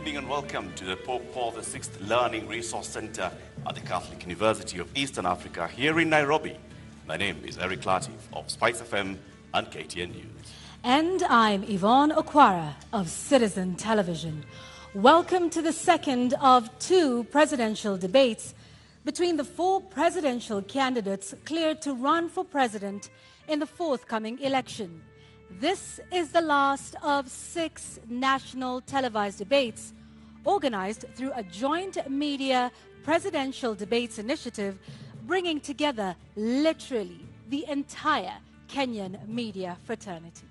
evening and welcome to the Pope Paul VI Learning Resource Center at the Catholic University of Eastern Africa here in Nairobi. My name is Eric Latif of Spice FM and KTN News. And I'm Yvonne Okwara of Citizen Television. Welcome to the second of two presidential debates between the four presidential candidates cleared to run for president in the forthcoming election. This is the last of 6 national televised debates organized through a joint media presidential debates initiative, bringing together literally the entire Kenyan media fraternity.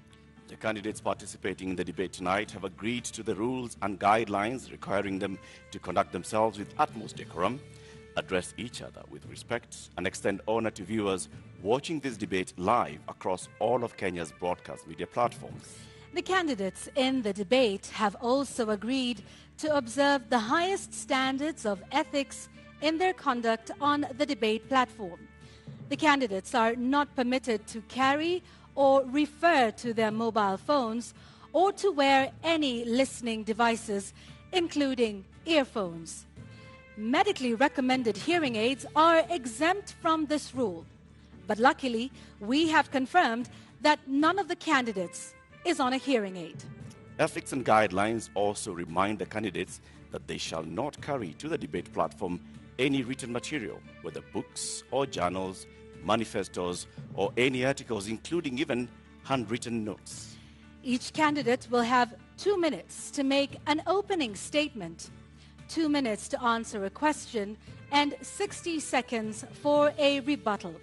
The candidates participating in the debate tonight have agreed to the rules and guidelines requiring them to conduct themselves with utmost decorum, address each other with respect, and extend honor to viewers watching this debate live across all of Kenya's broadcast media platforms. The candidates in the debate have also agreed to observe the highest standards of ethics in their conduct on the debate platform. The candidates are not permitted to carry or refer to their mobile phones or to wear any listening devices, including earphones. Medically recommended hearing aids are exempt from this rule. But luckily, we have confirmed that none of the candidates is on a hearing aid. Ethics and guidelines also remind the candidates that they shall not carry to the debate platform any written material, whether books or journals, manifestos, or any articles, including even handwritten notes. Each candidate will have 2 minutes to make an opening statement, 2 minutes to answer a question, and 60 seconds for a rebuttal.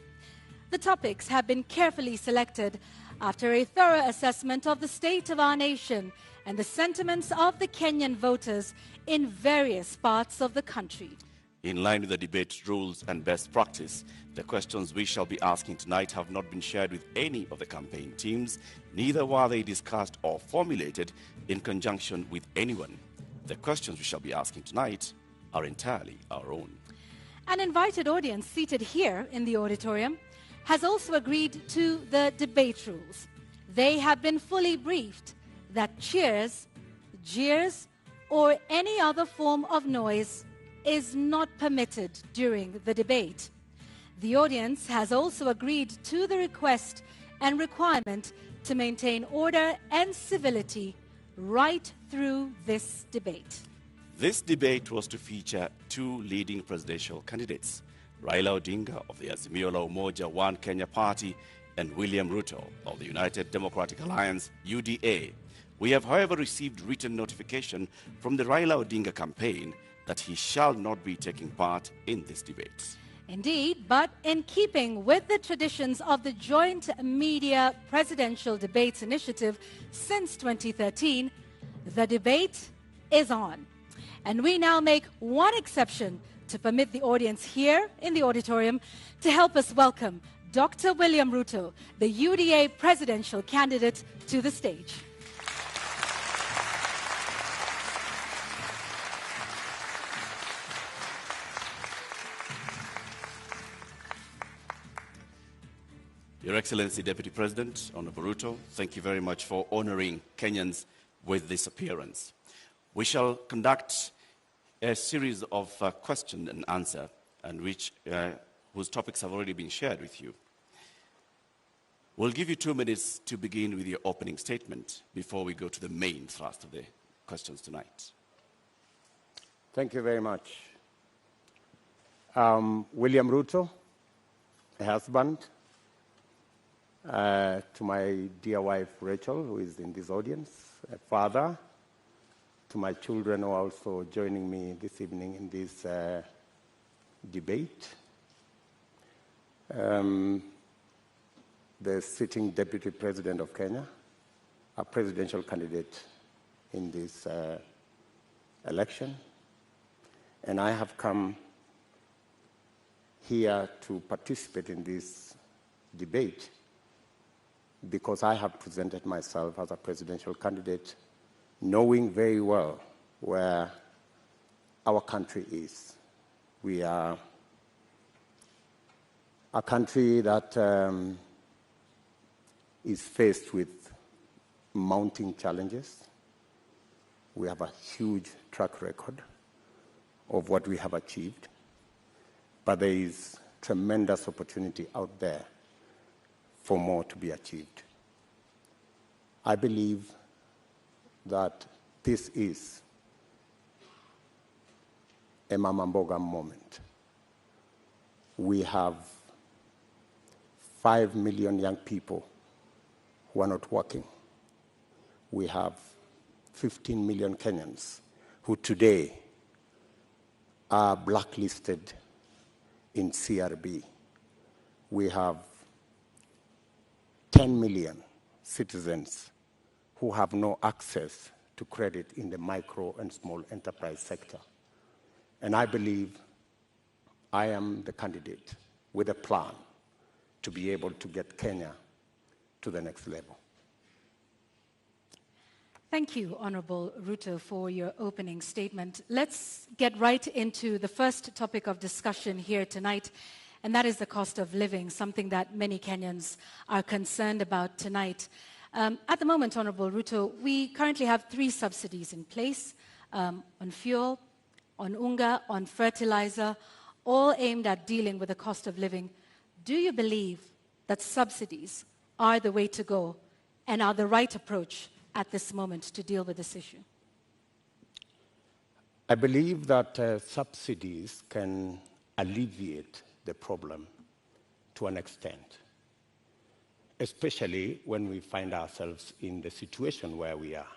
The topics have been carefully selected after a thorough assessment of the state of our nation and the sentiments of the Kenyan voters in various parts of the country. In line with the debate rules and best practice, the questions we shall be asking tonight have not been shared with any of the campaign teams, neither were they discussed or formulated in conjunction with anyone. The questions we shall be asking tonight are entirely our own. An invited audience seated here in the auditorium has also agreed to the debate rules. They have been fully briefed that cheers, jeers, or any other form of noise is not permitted during the debate. The audience has also agreed to the request and requirement to maintain order and civility right through this debate. This debate was to feature 2 leading presidential candidates, Raila Odinga of the Azimio la Umoja One Kenya Party and William Ruto of the United Democratic Alliance, UDA. We have, however, received written notification from the Raila Odinga campaign that he shall not be taking part in this debate. Indeed, but in keeping with the traditions of the Joint Media Presidential Debates Initiative since 2013, the debate is on. And we now make one exception to permit the audience here in the auditorium to help us welcome Dr. William Ruto, the UDA presidential candidate, to the stage. Your Excellency, Deputy President, Honorable Ruto, thank you very much for honoring Kenyans with this appearance. We shall conduct a series of question and answer, and whose topics have already been shared with you. We'll give you 2 minutes to begin with your opening statement before we go to the main thrust of the questions tonight. Thank you very much. William Ruto, a husband, to my dear wife Rachel, who is in this audience, a father, to my children who are also joining me this evening in this debate, the sitting Deputy President of Kenya, a presidential candidate in this election, and I have come here to participate in this debate because I have presented myself as a presidential candidate, knowing very well where our country is. We are a country that is faced with mounting challenges, We have a huge track record of what we have achieved, but there is tremendous opportunity out there for more to be achieved. I believe that this is a Mama Mboga moment. We have 5 million young people who are not working. We have 15 million Kenyans who today are blacklisted in CRB. We have 10 million citizens who have no access to credit in the micro and small enterprise sector. And I believe I am the candidate with a plan to be able to get Kenya to the next level. Thank you, Honorable Ruto, for your opening statement. Let's get right into the first topic of discussion here tonight, and that is the cost of living, something that many Kenyans are concerned about tonight. At the moment, Honorable Ruto, we currently have 3 subsidies in place on fuel, on unga, on fertilizer, all aimed at dealing with the cost of living. Do you believe that subsidies are the way to go and are the right approach at this moment to deal with this issue? I believe that subsidies can alleviate the problem to an extent, especially when we find ourselves in the situation where we are.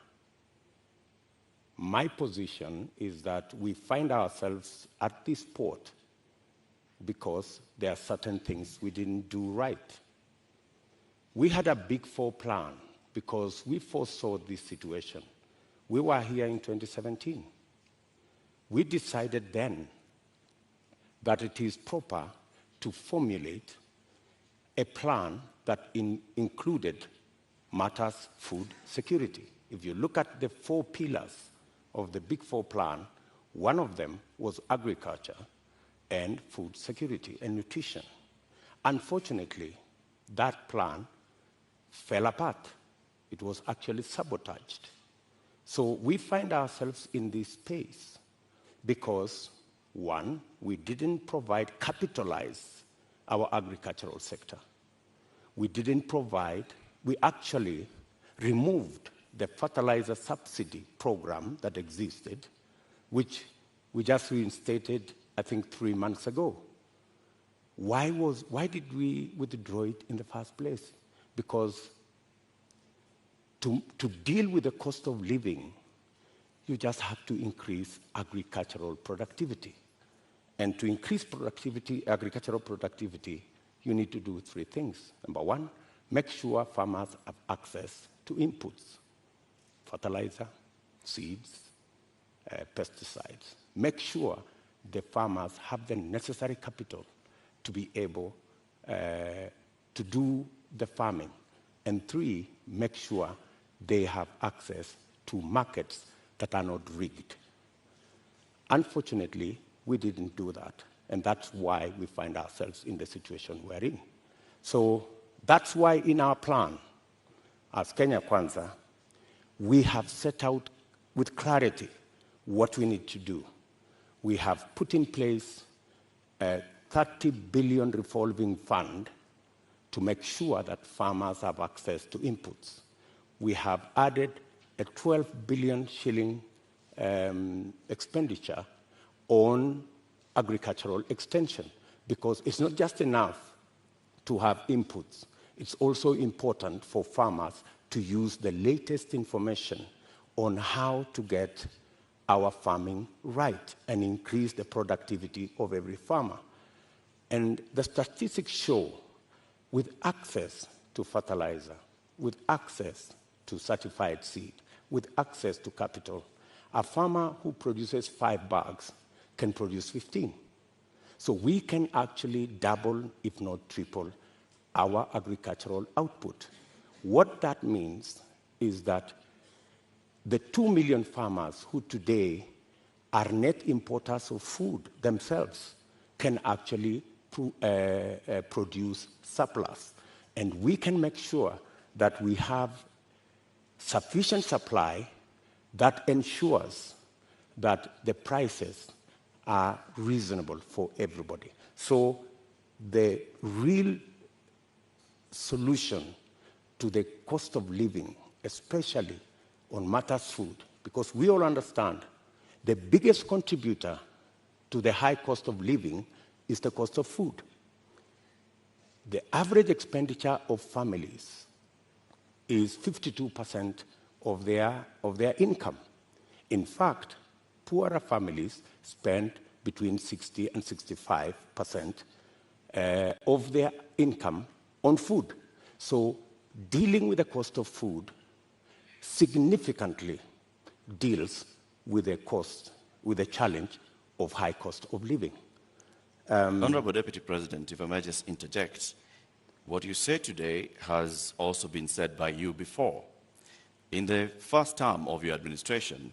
My position is that we find ourselves at this port because there are certain things we didn't do right. We had a Big Four plan because we foresaw this situation. We were here in 2017. We decided then that it is proper to formulate a plan that included matters food security. If you look at the 4 pillars of the Big Four plan, one of them was agriculture and food security and nutrition. Unfortunately, that plan fell apart. It was actually sabotaged. So we find ourselves in this space because, one, we didn't capitalize our agricultural sector. We actually removed the fertilizer subsidy program that existed, which we just reinstated, I think, 3 months ago. Why did we withdraw it in the first place? Because to deal with the cost of living, you just have to increase agricultural productivity. And to increase agricultural productivity, you need to do 3 things. Number 1, make sure farmers have access to inputs, fertilizer, seeds, pesticides. Make sure the farmers have the necessary capital to be able to do the farming. And 3, make sure they have access to markets that are not rigged. Unfortunately, we didn't do that, and that's why we find ourselves in the situation we're in. So that's why in our plan, as Kenya Kwanza, we have set out with clarity what we need to do. We have put in place a 30 billion revolving fund to make sure that farmers have access to inputs. We have added a 12 billion shilling expenditure on agricultural extension, because it's not just enough to have inputs. It's also important for farmers to use the latest information on how to get our farming right and increase the productivity of every farmer. And the statistics show, with access to fertilizer, with access to certified seed, with access to capital, a farmer who produces 5 bags can produce 15. So we can actually double, if not triple, our agricultural output. What that means is that the 2 million farmers who today are net importers of food themselves can actually produce surplus. And we can make sure that we have sufficient supply that ensures that the prices are reasonable for everybody. So the real solution to the cost of living, especially on matters food, because we all understand the biggest contributor to the high cost of living is the cost of food. The average expenditure of families is 52% of their income. In fact, poorer families spend between 60 and 65% of their income on food. So dealing with the cost of food significantly deals with the challenge of high cost of living. Honorable Deputy President, if I may just interject, what you say today has also been said by you before. In the first term of your administration,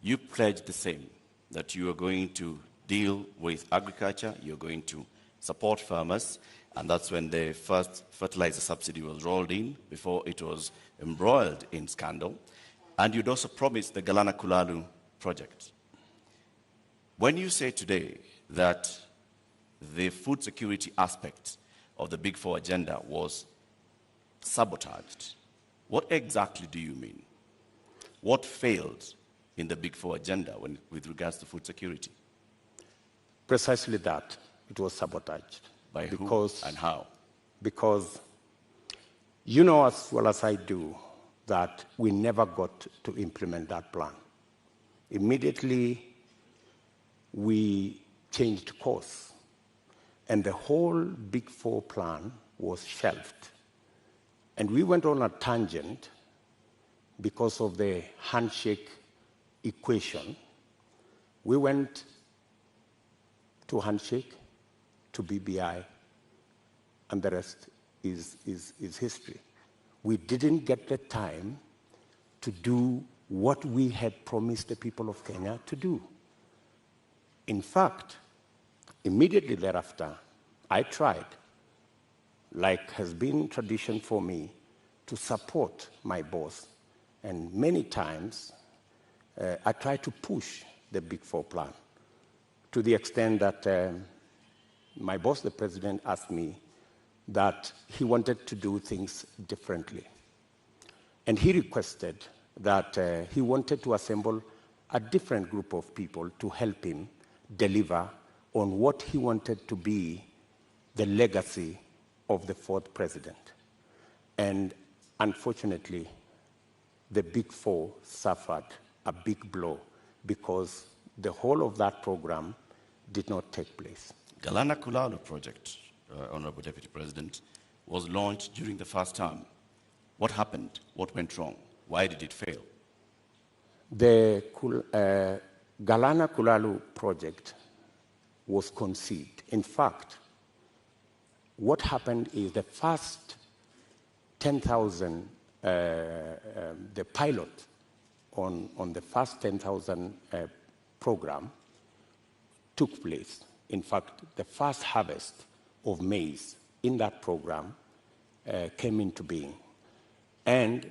you pledged the same, that you are going to deal with agriculture, you're going to support farmers, and that's when the first fertilizer subsidy was rolled in before it was embroiled in scandal. And you'd also promised the Galana Kulalu project. When you say today that the food security aspect of the Big Four agenda was sabotaged, what exactly do you mean? What failed in the Big Four agenda with regards to food security? Precisely that. It was sabotaged. By who and how? Because you know as well as I do that we never got to implement that plan. Immediately, we changed course, and the whole Big Four plan was shelved. And we went on a tangent because of the handshake equation. We went to handshake, to BBI, and the rest is history. We didn't get the time to do what we had promised the people of Kenya to do. In fact, immediately thereafter, I tried, like has been tradition for me, to support my boss. And many times, I tried to push the Big Four plan to the extent that my boss, the president, asked me that he wanted to do things differently. And he requested that he wanted to assemble a different group of people to help him deliver on what he wanted to be the legacy of the fourth president. And unfortunately, the Big Four suffered a big blow because the whole of that program did not take place. Galana Kulalu project, Honorable Deputy President, was launched during the first term. What happened? What went wrong? Why did it fail? The Galana Kulalu project was conceived. In fact, what happened is the first 10,000, the pilot on the first 10,000 program took place. In fact, the first harvest of maize in that program came into being. And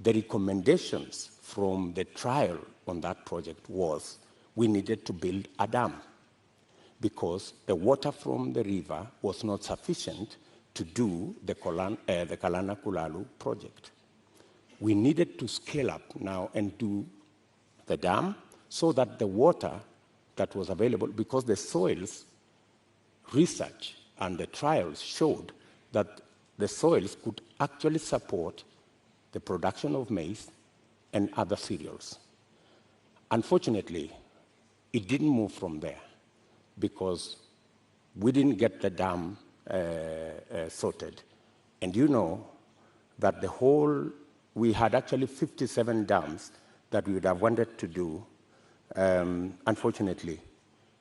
the recommendations from the trial on that project was we needed to build a dam because the water from the river was not sufficient to do the Galana Kulalu project. We needed to scale up now and do the dam so that the water that was available, because the soils research and the trials showed that the soils could actually support the production of maize and other cereals. Unfortunately, it didn't move from there because we didn't get the dam sorted. And you know that we had actually 57 dams that we would have wanted to do. Unfortunately,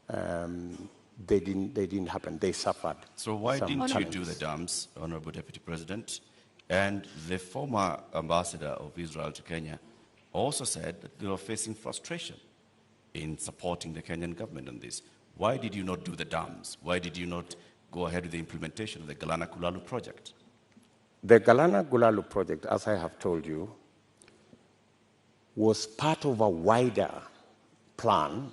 they didn't happen. They suffered. So why didn't you do the dams, Honorable Deputy President? And the former ambassador of Israel to Kenya also said that they were facing frustration in supporting the Kenyan government on this. Why did you not do the dams? Why did you not go ahead with the implementation of the Galana Kulalu project? The Galana Kulalu project, as I have told you, was part of a wider plan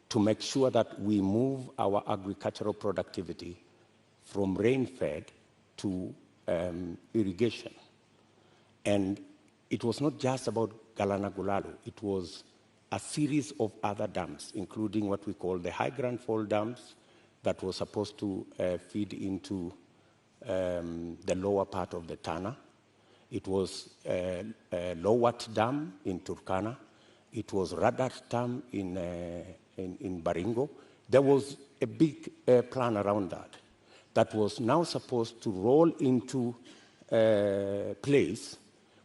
to make sure that we move our agricultural productivity from rain-fed to irrigation. And it was not just about Galana Gulalu, it was a series of other dams, including what we call the High Grand Fall dams that was supposed to feed into the lower part of the Tana. It was Lowat Dam in Turkana. It was Radat Dam in Baringo. There was a big plan around that was now supposed to roll into place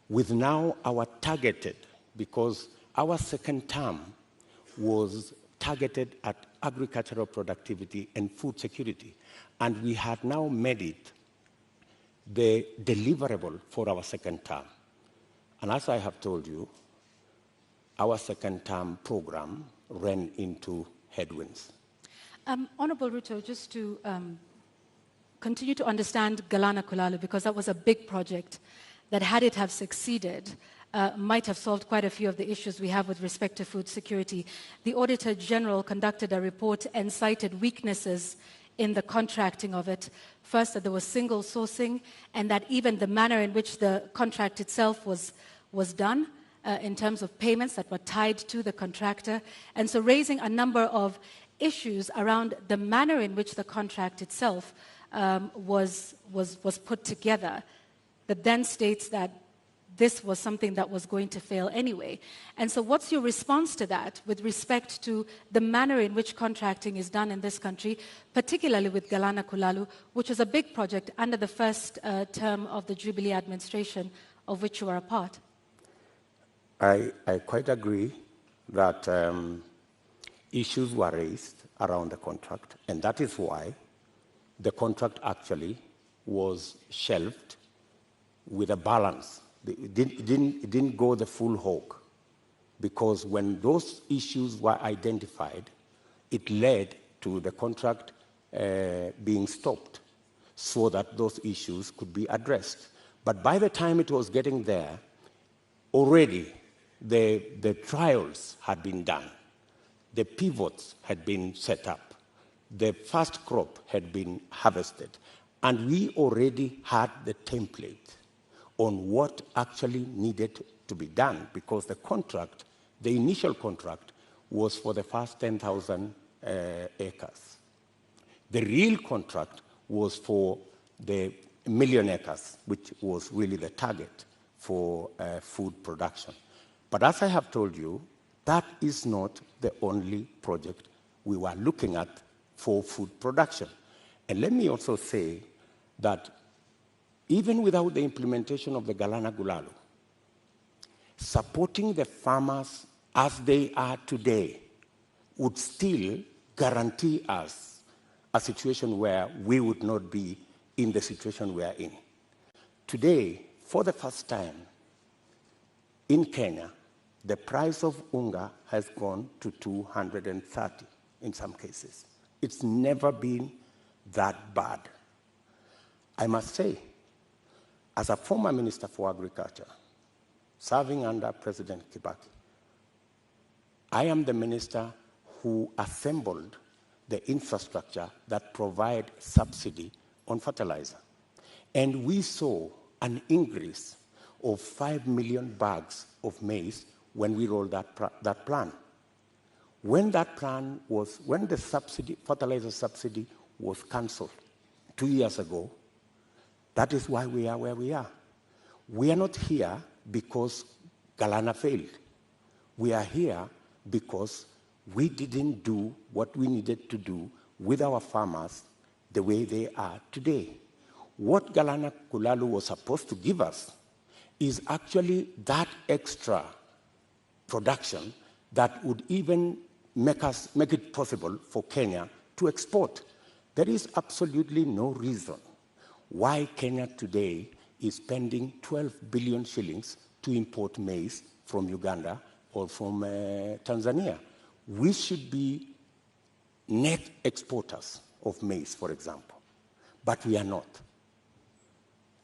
with now our targeted, because our second term was targeted at agricultural productivity and food security. And we had now made it the deliverable for our second term. And as I have told you, our second term program ran into headwinds. Honorable Ruto, just to continue to understand Galana Kulalu, because that was a big project that, had it have succeeded, might have solved quite a few of the issues we have with respect to food security. The Auditor General conducted a report and cited weaknesses in the contracting of it. First, that there was single sourcing, and that even the manner in which the contract itself was done, in terms of payments that were tied to the contractor. And so raising a number of issues around the manner in which the contract itself was put together, that then states that this was something that was going to fail anyway. And so what's your response to that with respect to the manner in which contracting is done in this country, particularly with Galana Kulalu, which was a big project under the first term of the Jubilee administration, of which you are a part? I quite agree that issues were raised around the contract, and that is why the contract actually was shelved with a balance. It didn't go the full hog, because when those issues were identified, it led to the contract being stopped so that those issues could be addressed. But by the time it was getting there, already the trials had been done, the pivots had been set up, the first crop had been harvested, and we already had the template on what actually needed to be done, because the contract, the initial contract, was for the first 10,000 acres. The real contract was for the 1 million acres, which was really the target for food production. But as I have told you, that is not the only project we were looking at for food production. And let me also say that even without the implementation of the Galana Gulalu, supporting the farmers as they are today would still guarantee us a situation where we would not be in the situation we are in. Today, for the first time in Kenya, the price of unga has gone to 230 in some cases. It's never been that bad. I must say, as a former Minister for Agriculture, serving under President Kibaki, I am the minister who assembled the infrastructure that provide subsidy on fertilizer. And we saw an increase of 5 million bags of maize when we rolled that plan. When the fertilizer subsidy was cancelled 2 years ago, that is why we are where we are. We are not here because Galana failed. We are here because we didn't do what we needed to do with our farmers the way they are today. What Galana Kulalu was supposed to give us is actually that extra production that would even make it possible for Kenya to export. There is absolutely no reason why Kenya today is spending 12 billion shillings to import maize from Uganda or from Tanzania. We should be net exporters of maize, for example, but we are not.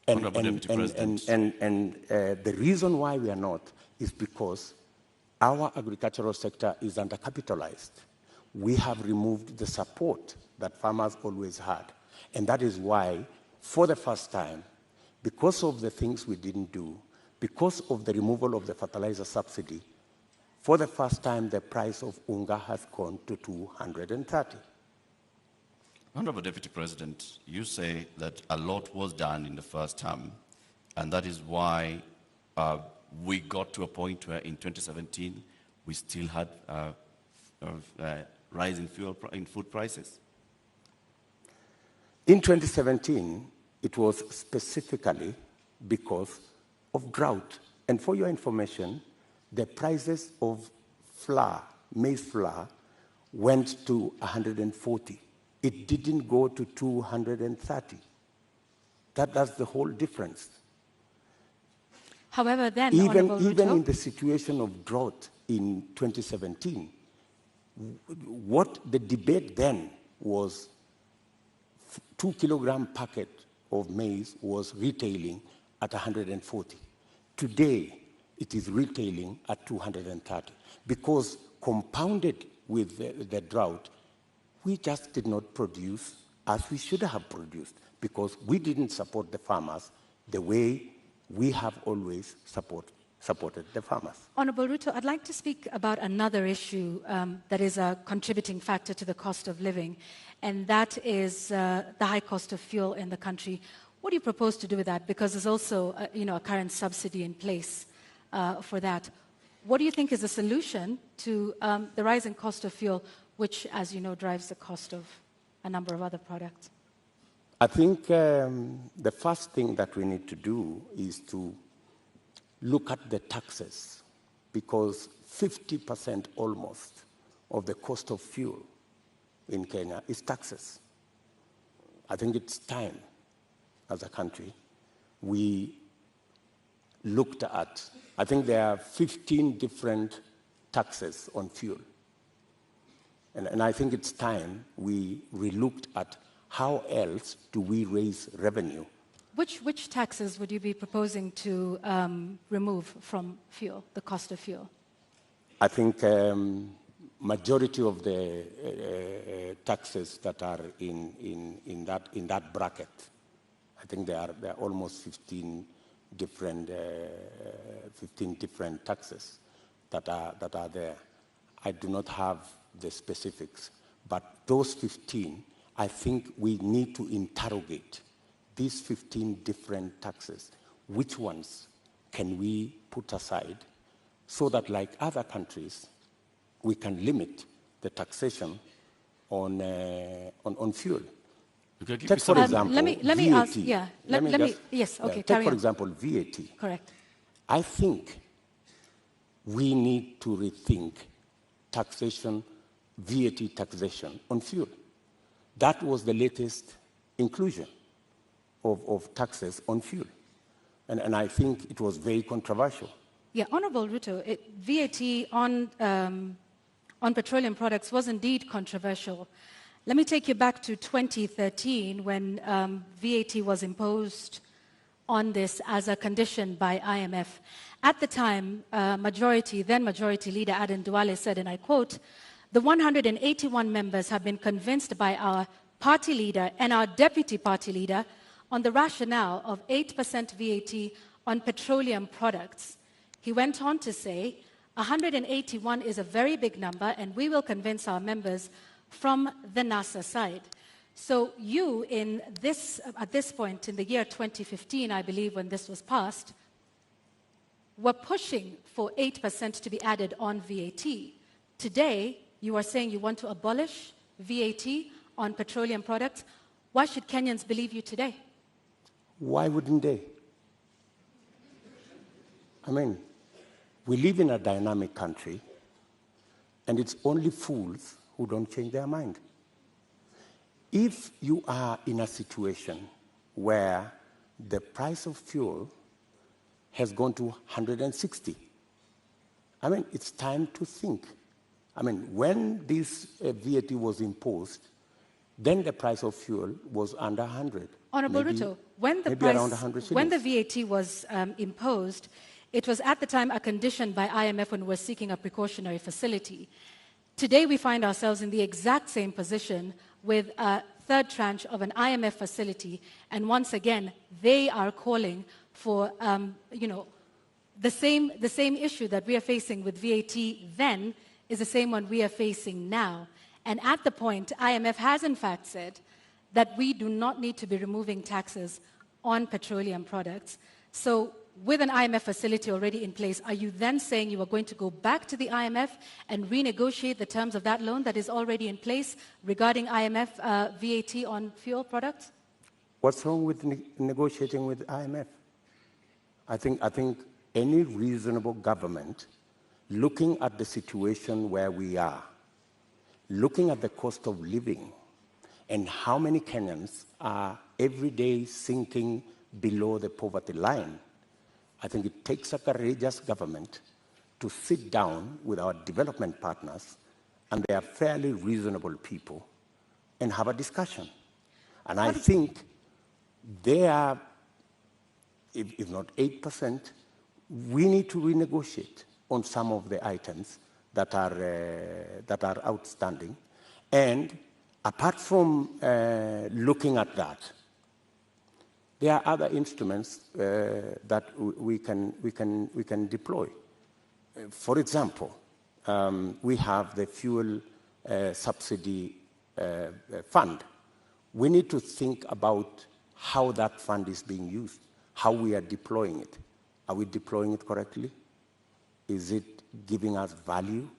And the reason why we are not is because our agricultural sector is undercapitalized. We have removed the support that farmers always had. And that is why, for the first time, because of the things we didn't do, because of the removal of the fertilizer subsidy, for the first time, the price of unga has gone to 230. Honorable Deputy President, you say that a lot was done in the first term, and that is why we got to a point where in 2017 we still had rise in food prices. In 2017, it was specifically because of drought. And for your information, the prices of flour, maize flour, went to 140. It didn't go to 230. That's the whole difference. However, then, even Ruto, in the situation of drought in 2017, what the debate then was, 2 kilogram packet of maize was retailing at 140. Today, it is retailing at 230 because compounded with the drought, we just did not produce as we should have produced because we didn't support the farmers the way we have always supported the farmers. Honorable Ruto, I'd like to speak about another issue that is a contributing factor to the cost of living, and that is the high cost of fuel in the country. What do you propose to do with that? Because there's also a current subsidy in place for that. What do you think is the solution to the rising cost of fuel, which, as you know, drives the cost of a number of other products? I think the first thing that we need to do is to look at the taxes, because 50% almost of the cost of fuel in Kenya is taxes. I think it's time, as a country, we looked at, I think there are 15 different taxes on fuel. And I think it's time we relooked at how else do we raise revenue. Which taxes would you be proposing to remove from fuel, the cost of fuel? I think majority of the taxes that are in that bracket, I think there are almost 15 different taxes that are there. I do not have the specifics, but those 15, I think we need to interrogate these 15 different taxes. Which ones can we put aside so that, like other countries, we can limit the taxation on fuel? Take, for example, let me VAT. ask, yeah. Yes, okay, take, for example, VAT. Correct. I think we need to rethink taxation, VAT taxation on fuel. That was the latest inclusion of taxes on fuel. And I think it was very controversial. Yeah, Honorable Ruto, VAT on petroleum products was indeed controversial. Let me take you back to 2013 when VAT was imposed on this as a condition by IMF. At the time, then Majority Leader Aden Duale said, and I quote, "The 181 members have been convinced by our party leader and our deputy party leader on the rationale of 8% VAT on petroleum products." He went on to say, 181 is a very big number, and we will convince our members from the NASA side. So you, at this point in the year 2015, I believe, when this was passed, were pushing for 8% to be added on VAT. Today, you are saying you want to abolish VAT on petroleum products. Why should Kenyans believe you today? Why wouldn't they? I mean, we live in a dynamic country, and it's only fools who don't change their mind. If you are in a situation where the price of fuel has gone to 160, I mean, it's time to think. I mean, when this VAT was imposed, then the price of fuel was under 100. Honorable Ruto, when the VAT was imposed, It was at the time a condition by IMF when we were seeking a precautionary facility. Today, we find ourselves in the exact same position with a third tranche of an IMF facility, and once again, they are calling for, the same issue that we are facing with VAT then is the same one we are facing now. And at the point, IMF has in fact said that we do not need to be removing taxes on petroleum products. So with an IMF facility already in place, are you then saying you are going to go back to the IMF and renegotiate the terms of that loan that is already in place regarding IMF VAT on fuel products? What's wrong with negotiating with IMF? I think any reasonable government, looking at the situation where we are, looking at the cost of living, and how many Kenyans are every day sinking below the poverty line, I think it takes a courageous government to sit down with our development partners, and they are fairly reasonable people, and have a discussion. And I think they are, if not 8%, we need to renegotiate on some of the items that are outstanding. And apart from looking at that, there are other instruments that we can deploy. For example, we have the fuel subsidy fund. We need to think about how that fund is being used, how we are deploying it. Are we deploying it correctly? Is it giving us value?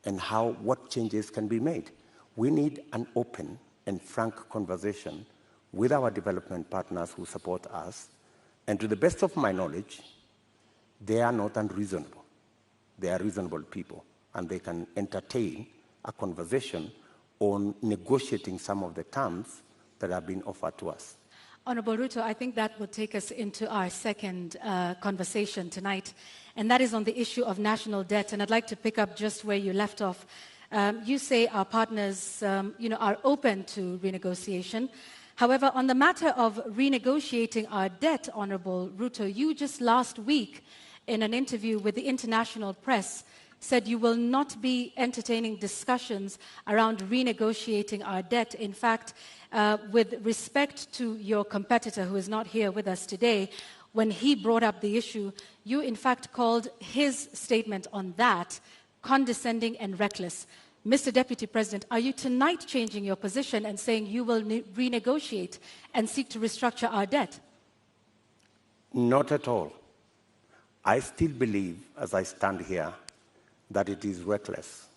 And what changes can be made? We need an open and frank conversation with our development partners who support us. And to the best of my knowledge, they are not unreasonable. They are reasonable people, and they can entertain a conversation on negotiating some of the terms that have been offered to us. Honorable Ruto, I think that will take us into our second conversation tonight, and that is on the issue of national debt. And I'd like to pick up just where you left off. You say our partners, are open to renegotiation. However, on the matter of renegotiating our debt, Honorable Ruto, you just last week in an interview with the international press said you will not be entertaining discussions around renegotiating our debt. In fact, with respect to your competitor who is not here with us today, when he brought up the issue, you in fact called his statement on that condescending and reckless. Mr. Deputy President, are you tonight changing your position and saying you will renegotiate and seek to restructure our debt? Not at all. I still believe, as I stand here, that it is reckless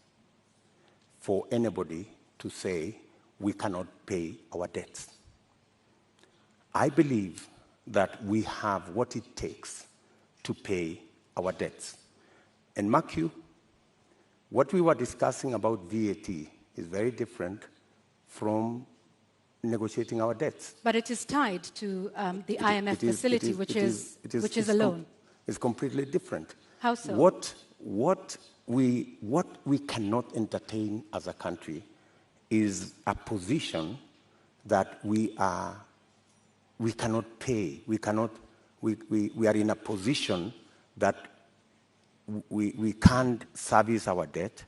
for anybody to say we cannot pay our debts. I believe that we have what it takes to pay our debts. And mark you, what we were discussing about VAT is very different from negotiating our debts. But it is tied to the IMF facility, which is a loan. It's completely different. How so? What we cannot entertain as a country is a position that we cannot pay. We are in a position that we can't service our debt.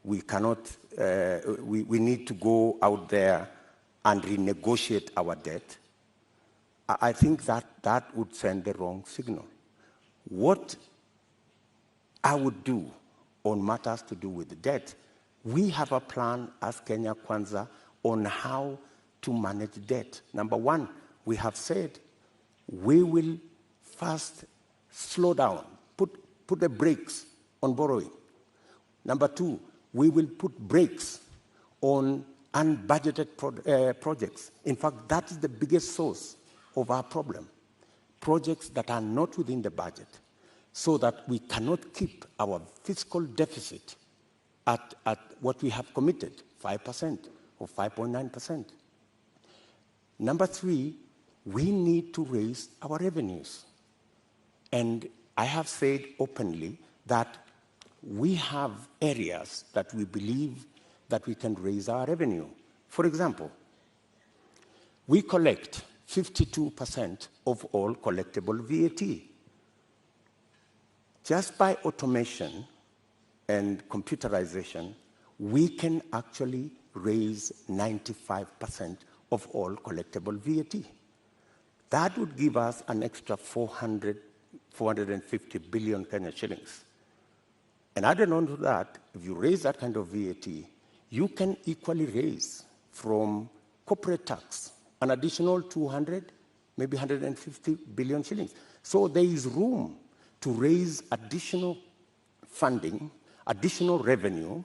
We cannot. We need to go out there and renegotiate our debt. I think that would send the wrong signal. What I would do on matters to do with the debt, we have a plan as Kenya Kwanza on how to manage debt. Number one, we have said we will first slow down, put the brakes on borrowing. Number two, we will put brakes on unbudgeted projects. In fact, that is the biggest source of our problem. Projects that are not within the budget, so that we cannot keep our fiscal deficit at what we have committed, 5% or 5.9%. Number three, we need to raise our revenues. And I have said openly that we have areas that we believe that we can raise our revenue. For example, we collect 52% of all collectible VAT. just by automation and computerization, we can actually raise 95% of all collectible VAT. That would give us an extra 450 billion Kenya shillings. And added on to that, if you raise that kind of VAT, you can equally raise from corporate tax an additional 200, maybe 150 billion shillings. So there is room to raise additional funding, additional revenue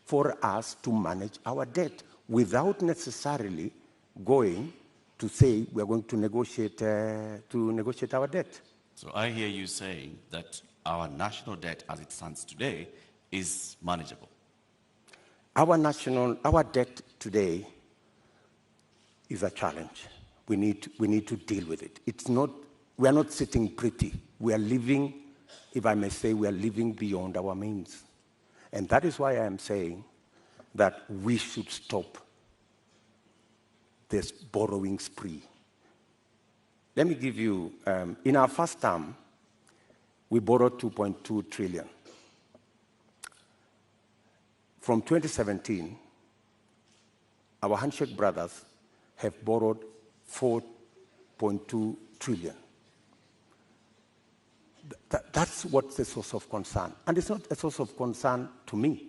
for us to manage our debt without necessarily going to say we are going to negotiate our debt. So I hear you saying that our national debt as it stands today is manageable. Our debt today is a challenge. We need to deal with it. We are not sitting pretty. We are living, if I may say, we are living beyond our means. And that is why I am saying that we should stop this borrowing spree. Let me give you, in our first term, we borrowed 2.2 trillion. From 2017, our handshake brothers have borrowed 4.2 trillion. That's what's the source of concern. And it's not a source of concern to me.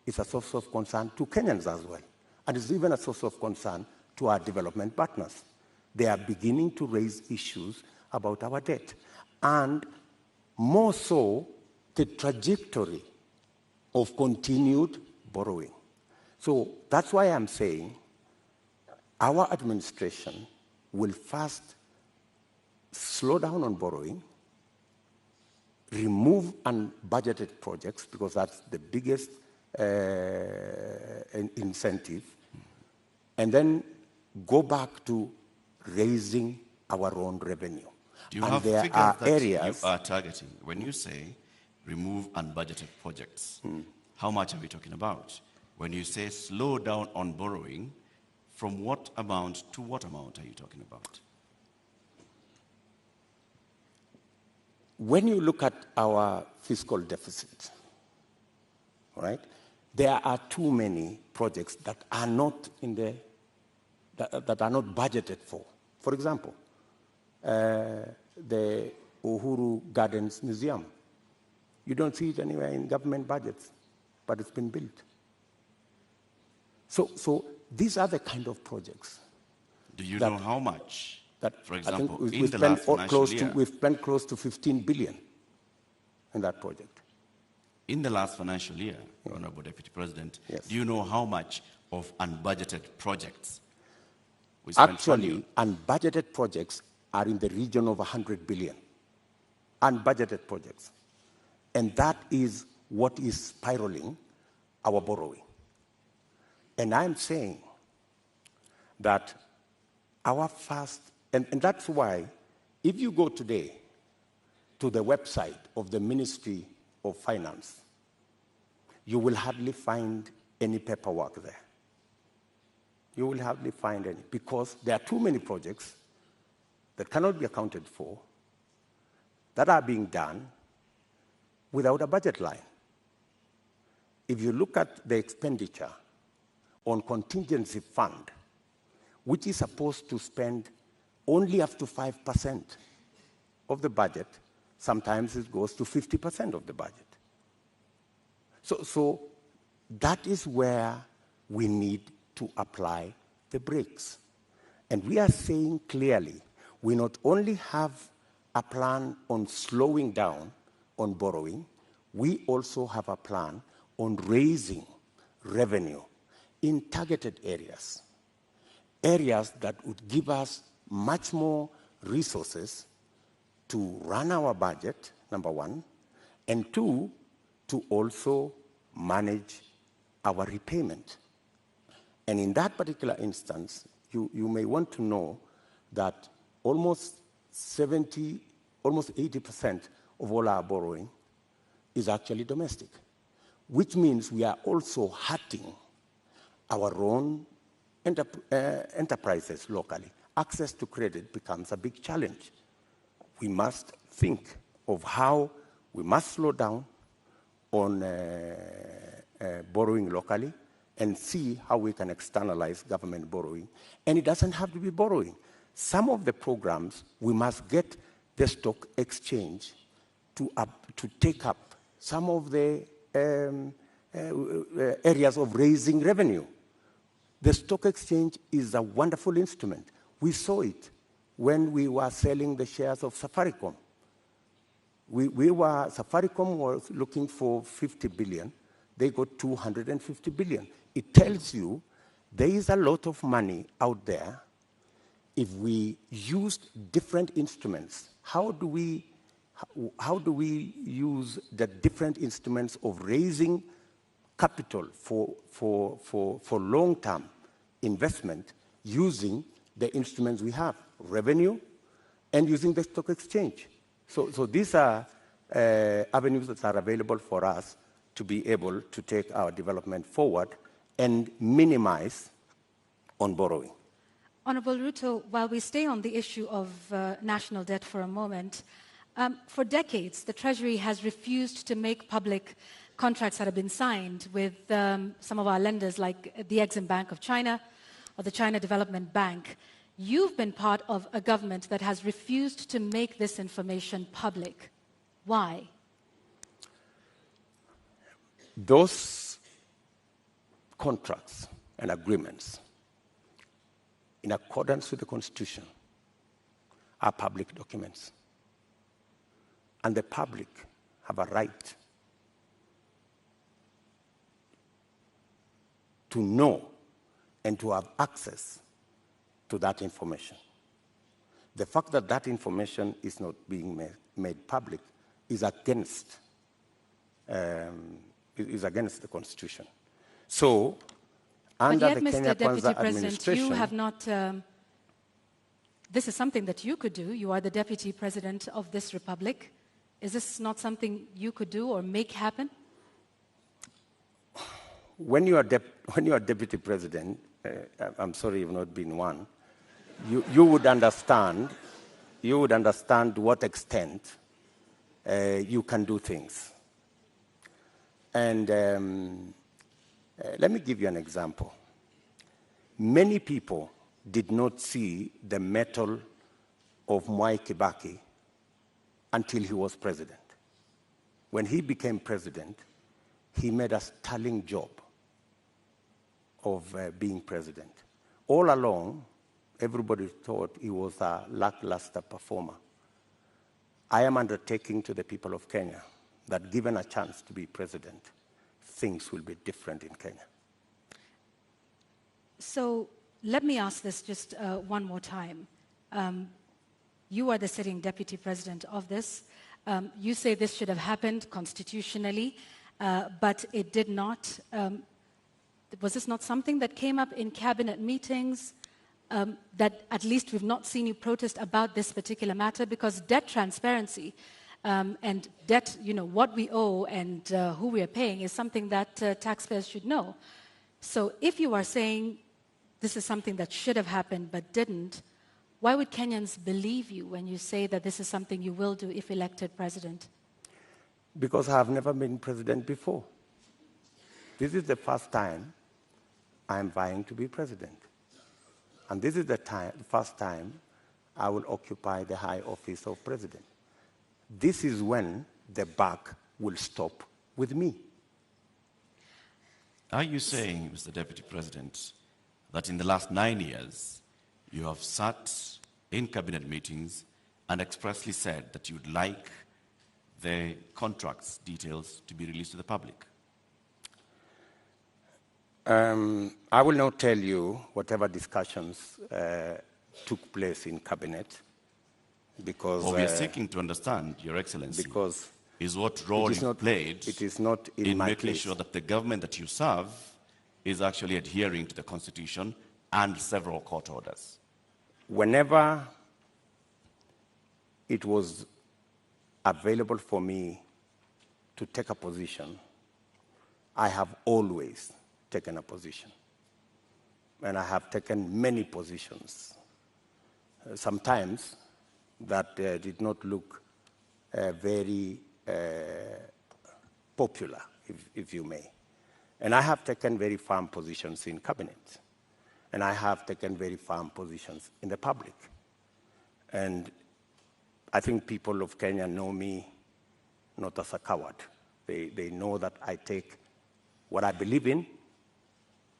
It's a source of concern to Kenyans as well. And it's even a source of concern to our development partners. They are beginning to raise issues about our debt. And more so, the trajectory of continued borrowing. So that's why I'm saying our administration will first slow down on borrowing, remove unbudgeted projects, because that's the biggest incentive, and then go back to raising our own revenue. Do you and have there figures are that areas you are targeting? When you say remove unbudgeted projects, how much are we talking about? When you say slow down on borrowing, from what amount to what amount are you talking about? When you look at our fiscal deficit, right, there are too many projects that are not that are not budgeted for. For example, the Uhuru Gardens Museum. You don't see it anywhere in government budgets, but it's been built. So these are the kind of projects. Do you know how much? That, for example, we've spent close to 15 billion in that project. In the last financial year, Honorable Deputy President, yes. Do you know how much of unbudgeted projects we spent? Actually, unbudgeted projects are in the region of 100 billion. Unbudgeted projects. And that is what is spiraling our borrowing. And I'm saying that our first, and that's why, if you go today to the website of the Ministry of Finance, you will hardly find any paperwork there. You will hardly find any, because there are too many projects that cannot be accounted for that are being done without a budget line. If you look at the expenditure on contingency fund, which is supposed to spend only up to 5% of the budget, sometimes it goes to 50% of the budget. So that is where we need to apply the brakes. And we are saying clearly, we not only have a plan on slowing down on borrowing, we also have a plan on raising revenue in targeted areas. Areas that would give us much more resources to run our budget, number one, and two, to also manage our repayment. And in that particular instance, you may want to know that almost 80% of all our borrowing is actually domestic, which means we are also hurting our own enterprises locally. Access to credit becomes a big challenge. We must think of how We must slow down on borrowing locally and see how we can externalize government borrowing. And it doesn't have to be borrowing. Some of the programs, we must get the stock exchange to take up some of the areas of raising revenue. The stock exchange is a wonderful instrument. We saw it when we were selling the shares of Safaricom. Safaricom was looking for 50 billion. They got 250 billion. It tells you there is a lot of money out there. If we used different instruments, how do we use the different instruments of raising capital for long-term investment using the instruments we have, revenue, and using the stock exchange? So these are avenues that are available for us to be able to take our development forward and minimize on borrowing. Honorable Ruto, while we stay on the issue of national debt for a moment, for decades, the Treasury has refused to make public contracts that have been signed with some of our lenders like the Exim Bank of China or the China Development Bank. You've been part of a government that has refused to make this information public. Why? Those contracts and agreements, in accordance with the Constitution, are public documents. And the public have a right to know and to have access to that information. The fact that that information is not being made public is against the Constitution. So, under the Kenya Kwanza administration, you have not. This is something that you could do. You are the Deputy President of this republic. Is this not something you could do or make happen? When you are Deputy President, I'm sorry you've not been one, you would understand to what extent you can do things. And let me give you an example. Many people did not see the mettle of Mwai Kibaki until he was president. When he became president, he made a sterling job of being president. All along, everybody thought he was a lackluster performer. I am undertaking to the people of Kenya that given a chance to be president, things will be different in Kenya. So let me ask this just one more time. You are the sitting deputy president of this. You say this should have happened constitutionally, but it did not. Was this not something that came up in cabinet meetings that at least we've not seen you protest about this particular matter? Because debt transparency and debt, what we owe and who we are paying is something that taxpayers should know. So if you are saying this is something that should have happened but didn't, why would Kenyans believe you when you say that this is something you will do if elected president? Because I have never been president before. This is the first time I'm vying to be president. And this is the first time I will occupy the high office of president. This is when the buck will stop with me. Are you saying, Mr. Deputy President, that in the last 9 years, you have sat in cabinet meetings and expressly said that you'd like the contracts details to be released to the public? I will not tell you whatever discussions took place in cabinet because... What we are seeking to understand, Your Excellency, because is what role you played it is not in making case. sure that the government that you serve is actually adhering to the Constitution and several court orders. Whenever it was available for me to take a position, I have always taken a position. And I have taken many positions. Sometimes that did not look very popular, if you may. And I have taken very firm positions in cabinet. And I have taken very firm positions in the public. And I think people of Kenya know me not as a coward. They know that I take what I believe in,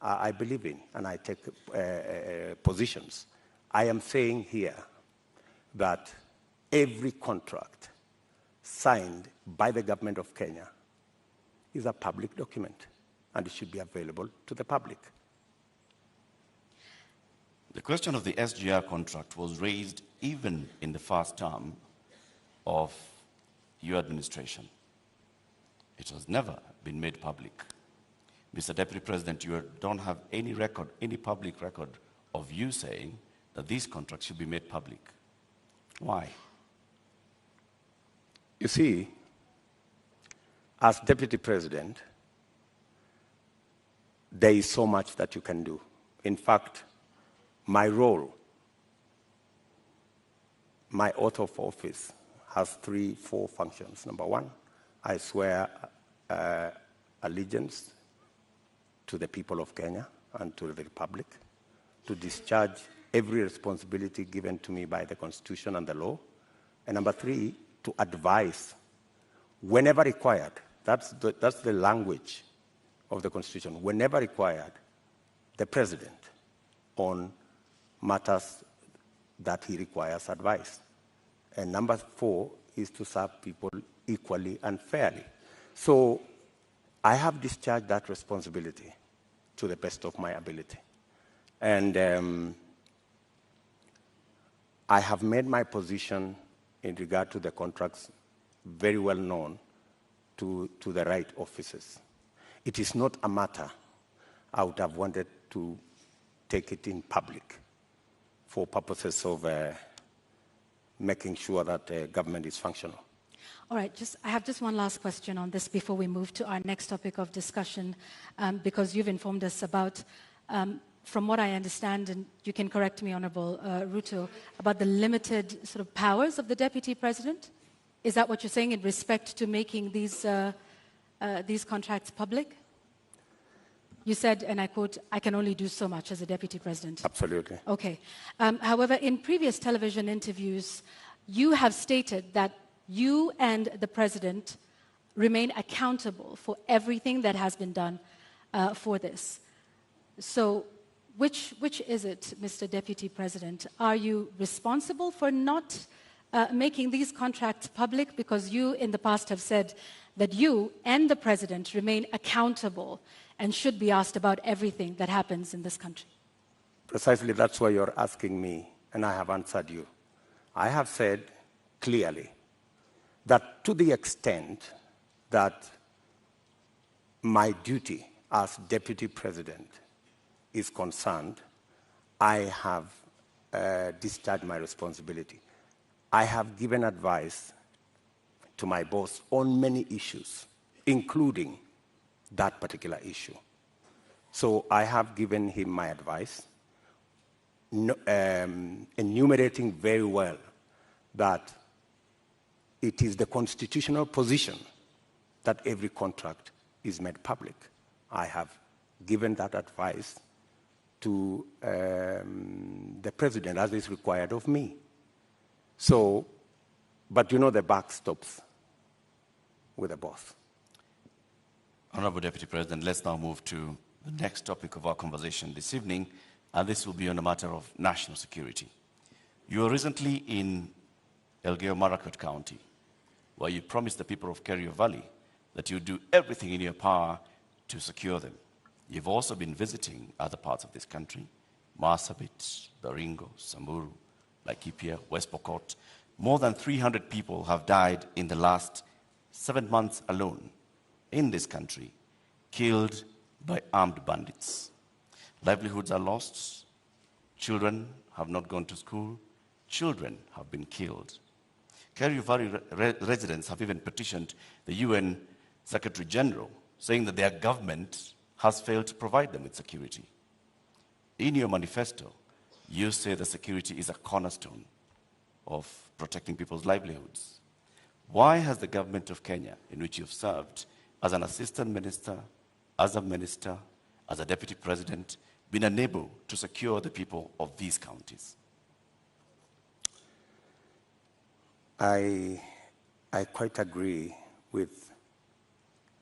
and I take positions. I am saying here that every contract signed by the government of Kenya is a public document, and it should be available to the public. The question of the SGR contract was raised even in the first term of your administration. It has never been made public. Mr. Deputy President, you don't have any record, any public record of you saying that these contracts should be made public. Why? You see, as Deputy President, there is so much that you can do. In fact, my role, my oath of office, has 4 functions. Number 1, I swear allegiance to the people of Kenya and to the Republic, to discharge every responsibility given to me by the Constitution and the law. And number 3, to advise whenever required. That's the language of the Constitution. Whenever required, the President on matters that he requires advice. And number 4 is to serve people equally and fairly. So I have discharged that responsibility to the best of my ability. And I have made my position in regard to the contracts very well known to the right officers. It is not a matter I would have wanted to take it in public for purposes of making sure that government is functional. All right, I have just one last question on this before we move to our next topic of discussion, because you've informed us about, from what I understand, and you can correct me, Honorable Ruto, about the limited sort of powers of the Deputy President. Is that what you're saying in respect to making these contracts public? You said, and I quote, "I can only do so much as a Deputy President." Absolutely. Okay. However, in previous television interviews, you have stated that you and the President remain accountable for everything that has been done for this. So which is it, Mr. Deputy President? Are you responsible for not making these contracts public? Because you in the past have said that you and the President remain accountable and should be asked about everything that happens in this country. Precisely, that's why you're asking me, and I have answered you. I have said clearly that to the extent that my duty as Deputy President is concerned, I have discharged my responsibility. I have given advice to my boss on many issues, including that particular issue. So I have given him my advice, enumerating very well that it is the constitutional position that every contract is made public. I have given that advice to the President as is required of me. So, but you know the buck stops with the boss. Honorable Deputy President, let's now move to the next topic of our conversation this evening, and this will be on a matter of national security. You were recently in Elgeyo-Marakwet County, where you promised the people of Kerio Valley that you do everything in your power to secure them. You've also been visiting other parts of this country, Marsabit, Baringo, Samburu, Laikipia, West Pokot. More than 300 people have died in the last 7 months alone in this country, killed by armed bandits. Livelihoods are lost. Children have not gone to school. Children have been killed. Kerio Valley residents have even petitioned the UN Secretary General, saying that their government has failed to provide them with security. In your manifesto, you say that security is a cornerstone of protecting people's livelihoods. Why has the government of Kenya, in which you've served as an assistant minister, as a minister, as a deputy president, been unable to secure the people of these counties? I quite agree with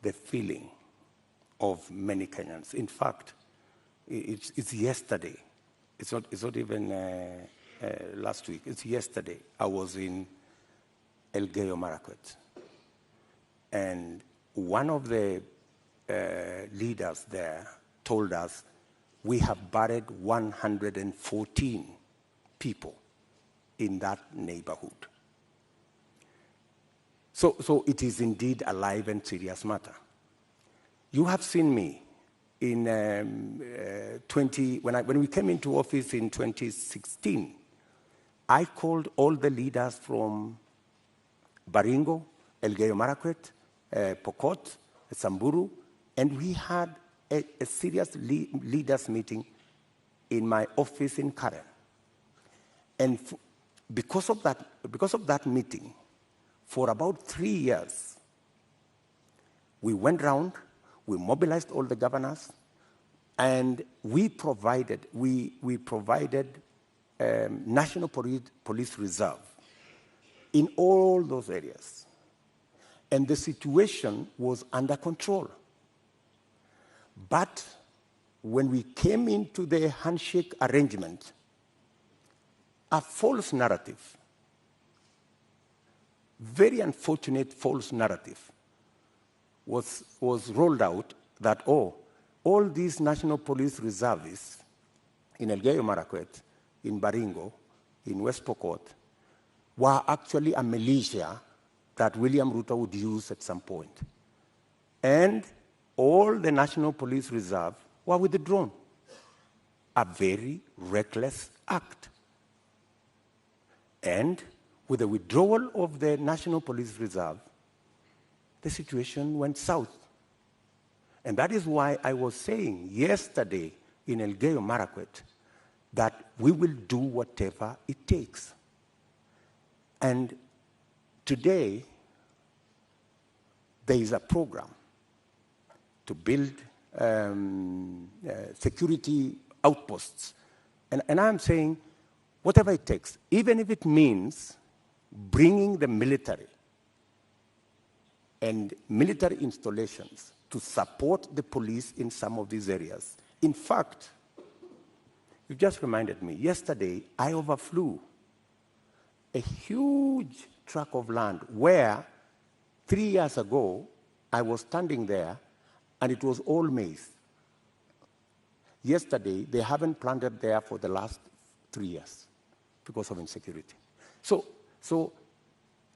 the feeling of many Kenyans. In fact, it's yesterday. It's not even last week. It's yesterday. I was in Elgeyo Marakwet, and one of the leaders there told us we have buried 114 people in that neighborhood. So it is indeed a live and serious matter. You have seen me in when we came into office in 2016. I called all the leaders from Baringo, Elgeyo Marakwet, Pokot, Samburu, and we had a serious leaders meeting in my office in Karen. And because of that meeting, for about 3 years, we went round, we mobilized all the governors, and we provided National Police Reserve in all those areas. And the situation was under control. But when we came into the handshake arrangement, a false narrative, very unfortunate false narrative, was rolled out that, all these National Police reservists in Elgeyo Marakwet, in Baringo, in West Pokot, were actually a militia that William Ruto would use at some point. And all the National Police Reserve were withdrawn. A very reckless act. And with the withdrawal of the National Police Reserve, the situation went south. And that is why I was saying yesterday in Elgeyo Marakwet that we will do whatever it takes. And today, there is a program to build security outposts. And I'm saying, whatever it takes, even if it means bringing the military and military installations to support the police in some of these areas. In fact, you just reminded me, yesterday I overflew a huge tract of land where 3 years ago I was standing there and it was all maize. Yesterday, they haven't planted there for the last 3 years because of insecurity. So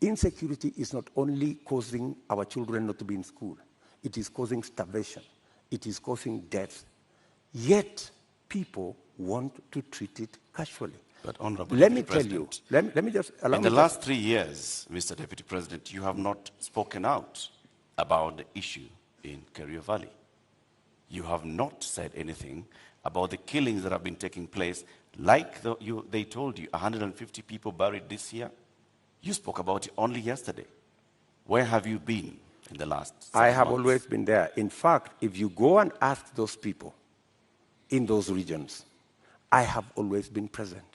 insecurity is not only causing our children not to be in school, it is causing starvation, it is causing death. Yet, people want to treat it casually. But Honorable Let me Deputy tell you, President, let me just allow in me the last 3 years, Mr. Deputy President, you have not spoken out about the issue in Kerio Valley. You have not said anything about the killings that have been taking place, like they told you, 150 people buried this year. You spoke about it only yesterday. Where have you been in the last 7 I have months? always been there. In fact, if you go and ask those people in those regions, I have always been present.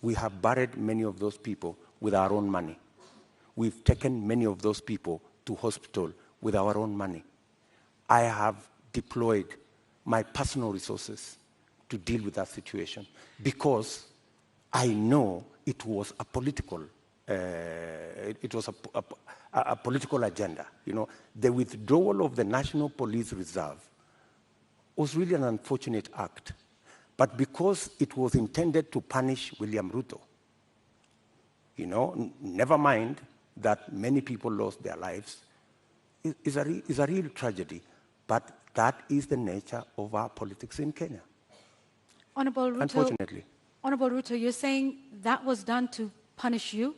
We have buried many of those people with our own money. We've taken many of those people to hospital with our own money. I have deployed my personal resources to deal with that situation because I know it was a political political agenda. You know, the withdrawal of the National Police Reserve was really an unfortunate act. But because it was intended to punish William Ruto, you know, never mind that many people lost their lives, is a real tragedy. But that is the nature of our politics in Kenya. Honorable Ruto, unfortunately. Honorable Ruto, you're saying that was done to punish you?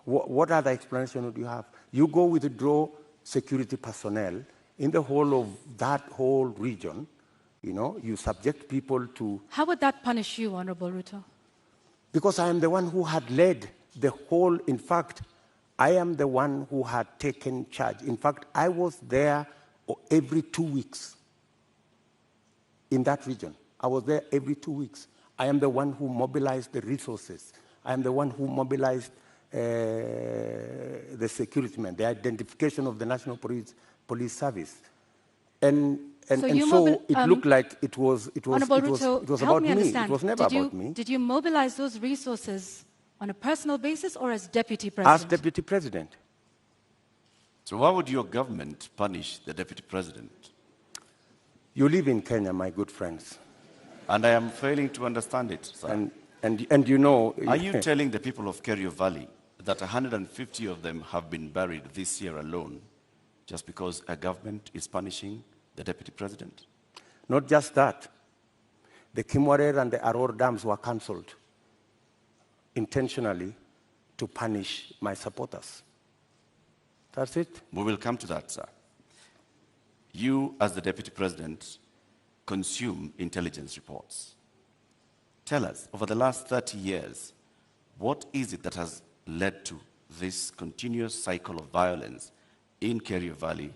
What other explanation would you have? You go withdraw security personnel in the whole of that whole region, you know, you subject people to... How would that punish you, Honorable Ruto? Because I am the one who had led the whole, in fact, I am the one who had taken charge. In fact, I was there every 2 weeks in that region. I was there every 2 weeks. I am the one who mobilized the resources. I am the one who mobilized the security men, the identification of the National Police Service. And so it looked like it was Ruto, about me. Understand. It was never about me. Did you mobilize those resources on a personal basis or as deputy president? As deputy president. So why would your government punish the deputy president? You live in Kenya, my good friends. And I am failing to understand it, sir. And you know... Are you telling the people of Kerio Valley that 150 of them have been buried this year alone just because a government is punishing the deputy president? Not just that. The Kimwarer and the Aror dams were cancelled intentionally to punish my supporters. That's it. We will come to that, sir. You, as the deputy president, consume intelligence reports. Tell us, over the last 30 years, what is it that has led to this continuous cycle of violence in Kerio Valley,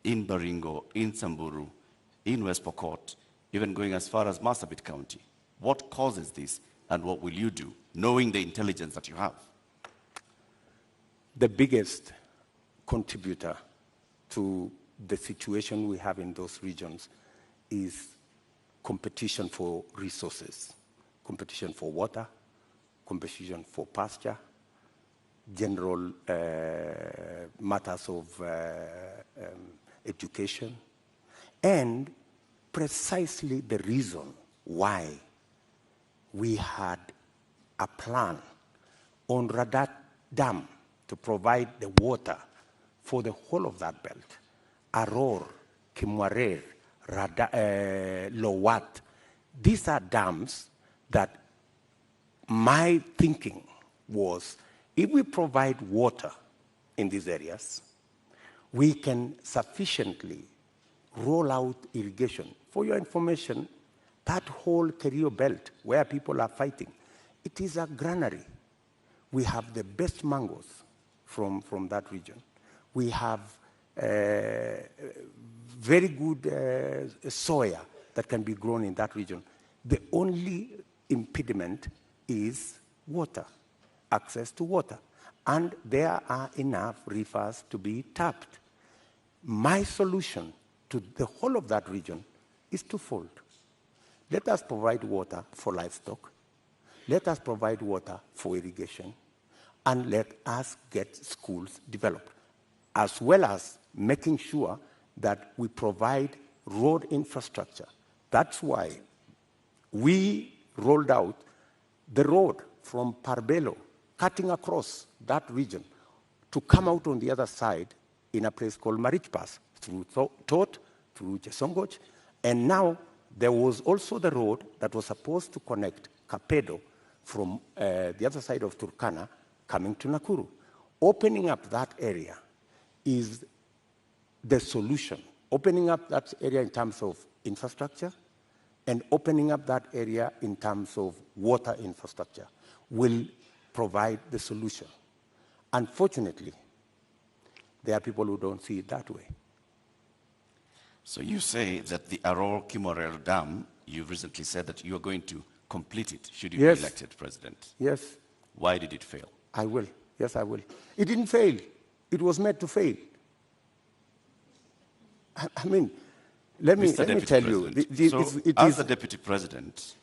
in Baringo, in Samburu, in West Pokot, even going as far as Marsabit County? What causes this, and what will you do, knowing the intelligence that you have? The biggest contributor to the situation we have in those regions is competition for resources, competition for water, competition for pasture, general matters of education, and precisely the reason why we had a plan on Radat Dam to provide the water for the whole of that belt. Aror, Kimwarer, Lowat. These are dams that my thinking was, if we provide water in these areas, we can sufficiently roll out irrigation. For your information, that whole Kerio belt where people are fighting, it is a granary. We have the best mangoes from that region. We have very good soya that can be grown in that region. The only impediment is water, access to water. And there are enough rivers to be tapped. My solution to the whole of that region is twofold. Let us provide water for livestock. Let us provide water for irrigation. And let us get schools developed, as well as making sure that we provide road infrastructure. That's why we rolled out the road from Parbelo, cutting across that region, to come out on the other side in a place called Marich Pass, through Tot, through Chesongoch, and now there was also the road that was supposed to connect Kapedo from the other side of Turkana coming to Nakuru. Opening up that area is the solution. Opening up that area in terms of infrastructure and opening up that area in terms of water infrastructure will provide the solution. Unfortunately, there are people who don't see it that way. So you say that the Aror Kimorel Dam, you recently said that you are going to complete it should you be elected president. Yes. Why did it fail? I will. Yes, I will. It didn't fail. It was meant to fail. I mean, let me tell you. As the deputy president,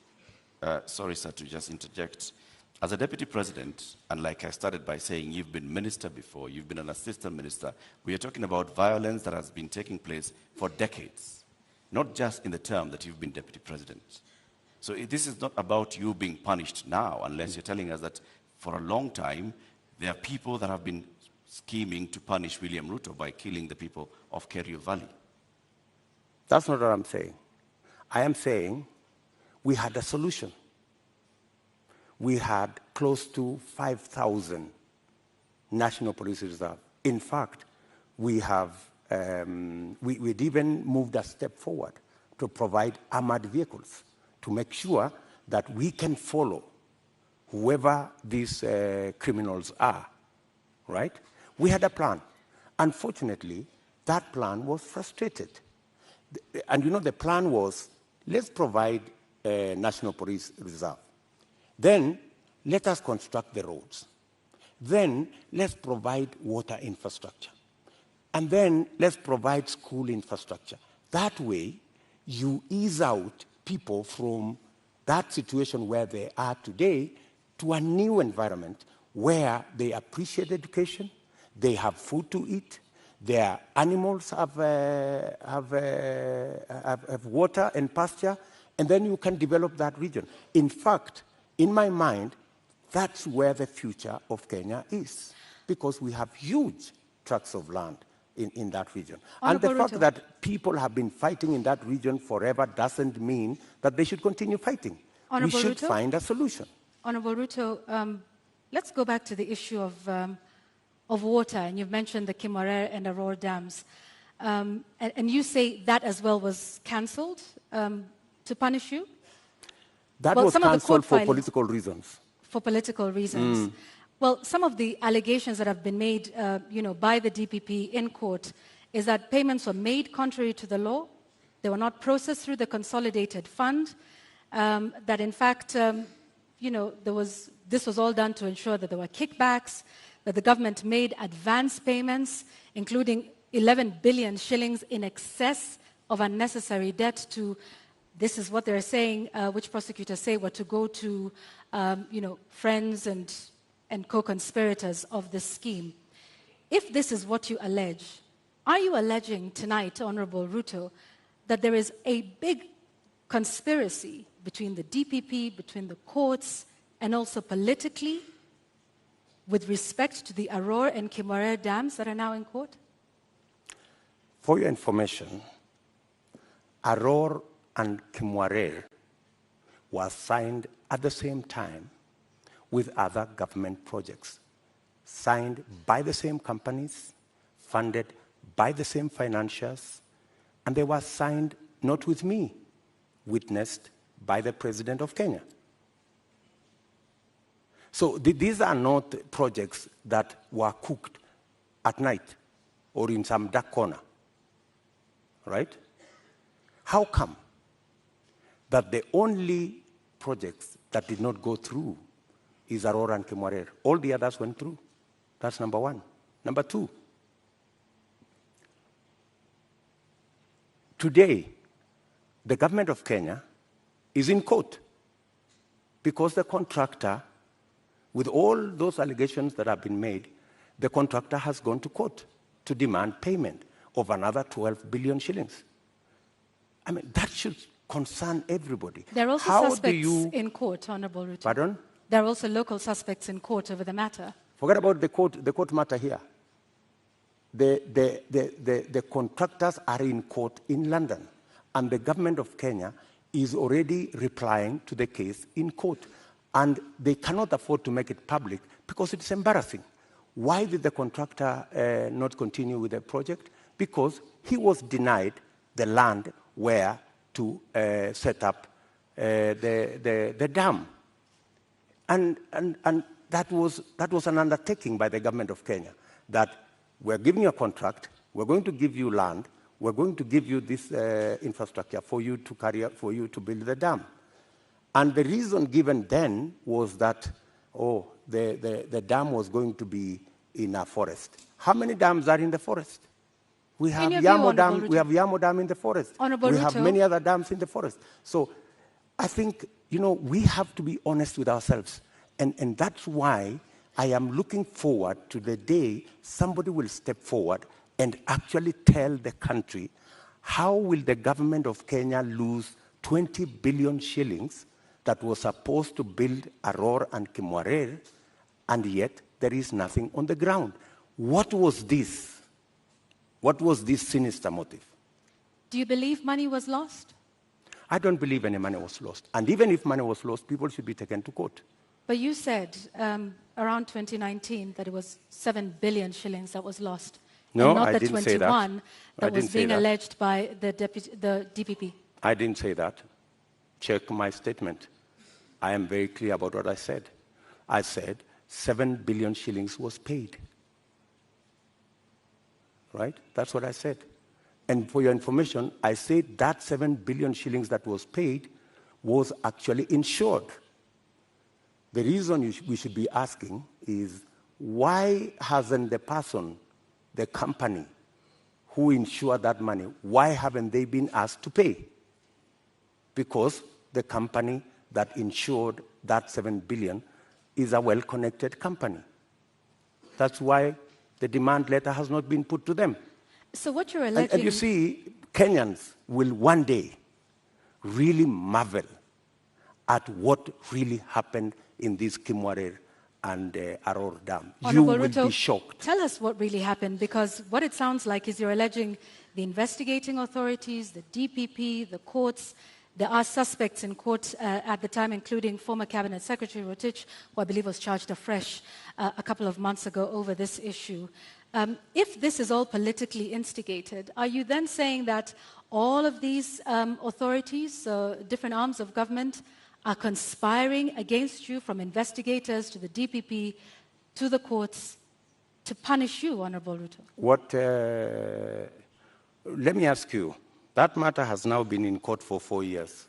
sorry, sir, to just interject. As a deputy president, and like I started by saying, you've been minister before, you've been an assistant minister, we are talking about violence that has been taking place for decades, not just in the term that you've been deputy president. So this is not about you being punished now, unless you're telling us that for a long time, there are people that have been scheming to punish William Ruto by killing the people of Kerio Valley. That's not what I'm saying. I am saying we had a solution. We had close to 5,000 National Police Reserve. In fact, we'd even moved a step forward to provide armored vehicles to make sure that we can follow whoever these criminals are, right? We had a plan. Unfortunately, that plan was frustrated. And you know, the plan was, let's provide a National Police Reserve. Then, let us construct the roads. Then, let's provide water infrastructure. And then, let's provide school infrastructure. That way, you ease out people from that situation where they are today to a new environment where they appreciate education, they have food to eat, their animals have water and pasture, and then you can develop that region. In fact, in my mind, that's where the future of Kenya is, because we have huge tracts of land in that region. Honorable And the fact Ruto. that people have been fighting in that region forever doesn't mean that they should continue fighting. Honorable We should Ruto. find a solution. Honorable Ruto, let's go back to the issue of water, and you've mentioned the Kimwarer and Aurora dams. And you say that as well was cancelled to punish you? That Well, was some of the cancelled court for filings- political reasons. For political reasons. Well, some of the allegations that have been made, by the DPP in court is that payments were made contrary to the law. They were not processed through the consolidated fund. That in fact, this was all done to ensure that there were kickbacks, that the government made advance payments, including 11 billion shillings in excess of unnecessary debt to, this is what they're saying, which prosecutors say were to go to, friends and co-conspirators of this scheme. If this is what you allege, are you alleging tonight, Honorable Ruto, that there is a big conspiracy between the DPP, between the courts, and also politically with respect to the Aurora and Kimwarer dams that are now in court? For your information, Aurora and Kimwarer was signed at the same time with other government projects, signed by the same companies, funded by the same financiers, and they were signed not with me, witnessed by the President of Kenya. So these are not projects that were cooked at night or in some dark corner, right? How come that the only projects that did not go through is Aurora and Kimwarer? All the others went through. That's number one. Number two, today, the government of Kenya is in court because the contractor, with all those allegations that have been made, the contractor has gone to court to demand payment of another 12 billion shillings. I mean, that should concern everybody. There are also How suspects in court, Honorable Ruto. Pardon? There are also local suspects in court over the matter. Forget about the court matter here. The contractors are in court in London, and the government of Kenya is already replying to the case in court. And they cannot afford to make it public because it's embarrassing. Why did the contractor not continue with the project? Because he was denied the land where to set up the dam. And that was an undertaking by the government of Kenya, that we're giving you a contract, we're going to give you land, we're going to give you this infrastructure for you to carry out, for you to build the dam. And the reason given then was that, the dam was going to be in a forest. How many dams are in the forest? We have Yamo Dam. We have Yamo Dam in the forest. Honorable we have Ruto. many other dams in the forest. So, I think we have to be honest with ourselves, and that's why I am looking forward to the day somebody will step forward and actually tell the country how will the government of Kenya lose 20 billion shillings that was supposed to build Aurora and Kimwarer, and yet there is nothing on the ground. What was this? What was this sinister motive? Do you believe money was lost? I don't believe any money was lost. And even if money was lost, people should be taken to court. But you said around 2019 that it was 7 billion shillings that was lost. No, and not I the didn't say that. 21 that was didn't say being that. alleged by the DPP. I didn't say that. Check my statement. I am very clear about what I said. I said 7 billion shillings was paid. right? That's what I said. And for your information, I said that 7 billion shillings that was paid was actually insured. The reason we should be asking is, why hasn't the person, the company who insured that money, why haven't they been asked to pay? Because the company that insured that 7 billion is a well-connected company. That's why the demand letter has not been put to them. So what you're alleging... And you see, Kenyans will one day really marvel at what really happened in this Kimwarer and Aror Dam. You will be shocked. Tell us what really happened, because what it sounds like is you're alleging the investigating authorities, the DPP, the courts. There are suspects in court at the time, including former Cabinet Secretary Rotich, who I believe was charged afresh a couple of months ago over this issue. If this is all politically instigated, are you then saying that all of these authorities, different arms of government, are conspiring against you, from investigators to the DPP to the courts, to punish you, Honorable Ruto? Let me ask you, that matter has now been in court for 4 years.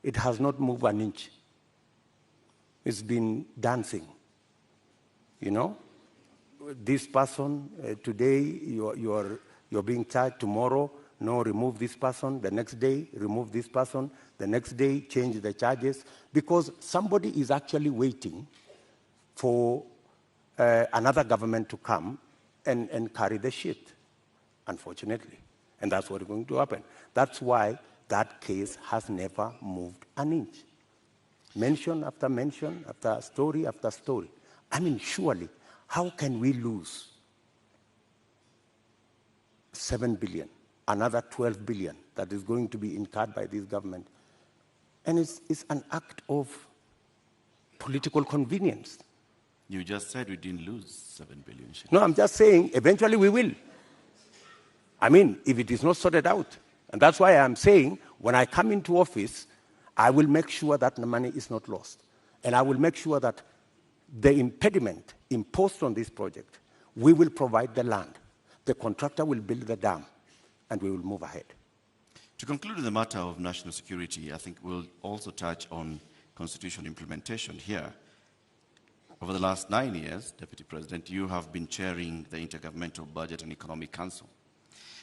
It has not moved an inch. It's been dancing. You know, this person, today you're being charged, tomorrow, no, remove this person, the next day, remove this person, the next day, change the charges, because somebody is actually waiting for another government to come and carry the shit, unfortunately. And that's what is going to happen. That's why that case has never moved an inch. Mention after mention, after story after story. I mean, surely, how can we lose 7 billion, another 12 billion that is going to be incurred by this government? And it's an act of political convenience. You just said we didn't lose 7 billion. No, I'm just saying eventually we will. I mean, if it is not sorted out. And that's why I'm saying when I come into office, I will make sure that the money is not lost. And I will make sure that the impediment imposed on this project, we will provide the land. The contractor will build the dam, and we will move ahead. To conclude in the matter of national security, I think we'll also touch on constitutional implementation here. Over the last 9 years, Deputy President, you have been chairing the Intergovernmental Budget and Economic Council.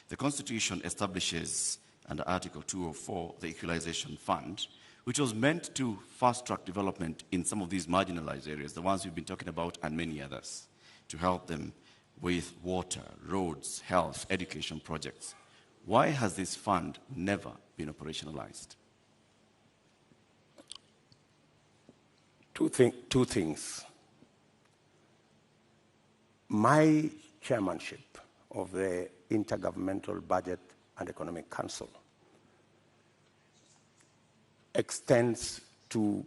The Constitution establishes, under Article 204, the Equalization Fund, which was meant to fast-track development in some of these marginalized areas, the ones we've been talking about, and many others, to help them with water, roads, health, education projects. Why has this fund never been operationalized? Two things. My chairmanship of the Intergovernmental Budget and Economic Council extends to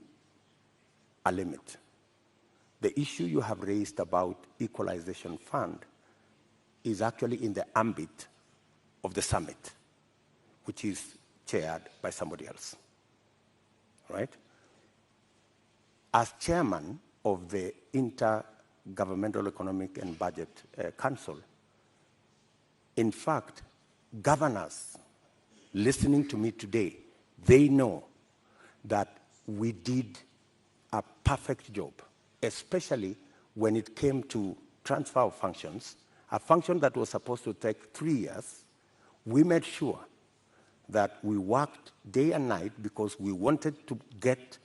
a limit. The issue you have raised about Equalization Fund is actually in the ambit of the summit, which is chaired by somebody else, right? As chairman of the Intergovernmental Economic and Budget Council, in fact, governors listening to me today, they know that we did a perfect job, especially when it came to transfer of functions, a function that was supposed to take 3 years. We made sure that we worked day and night because we wanted to get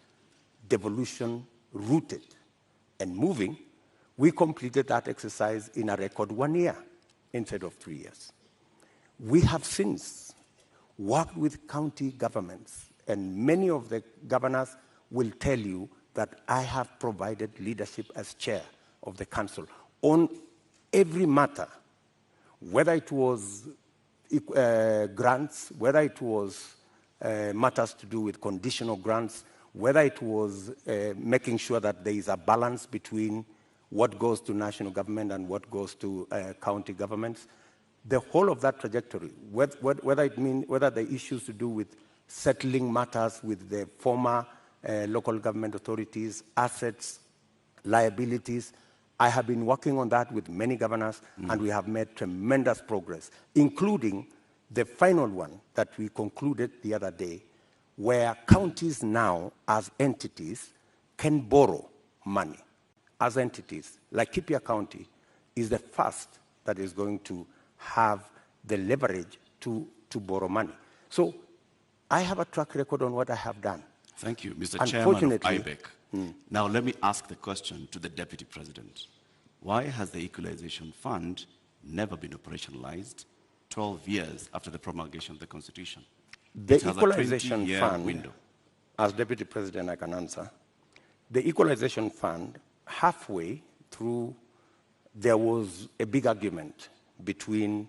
devolution rooted and moving. We completed that exercise in a record 1 year instead of 3 years. We have since worked with county governments, and many of the governors will tell you that I have provided leadership as chair of the council on every matter, whether it was grants, whether it was matters to do with conditional grants, whether it was making sure that there is a balance between what goes to national government and what goes to county governments. The whole of that trajectory, whether the issues to do with settling matters with the former local government authorities, assets, liabilities, I have been working on that with many governors, and we have made tremendous progress, including the final one that we concluded the other day, where counties now, as entities, can borrow money. As entities, like Kipia County is the first that is going to have the leverage to borrow money. So I have a track record on what I have done. Thank you, Mr. Chairman of IBEC. Hmm. Now let me ask the question to the Deputy President. Why has the Equalization Fund never been operationalized 12 years after the promulgation of the Constitution? The It has Equalization a 20-year Fund, window. as Deputy President I can answer, the Equalization Fund, halfway through, there was a big argument between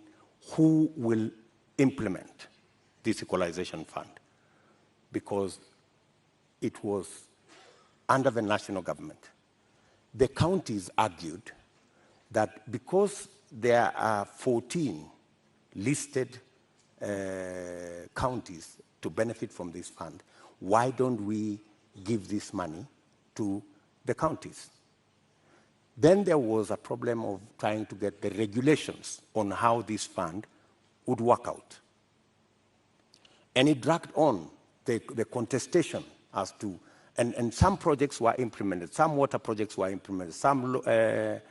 who will implement this Equalization Fund, because it was under the national government. The counties argued that because there are 14 listed counties to benefit from this fund, why don't we give this money to the counties? Then there was a problem of trying to get the regulations on how this fund would work out. And it dragged on the contestation as to, and some projects were implemented, some water projects were implemented, some road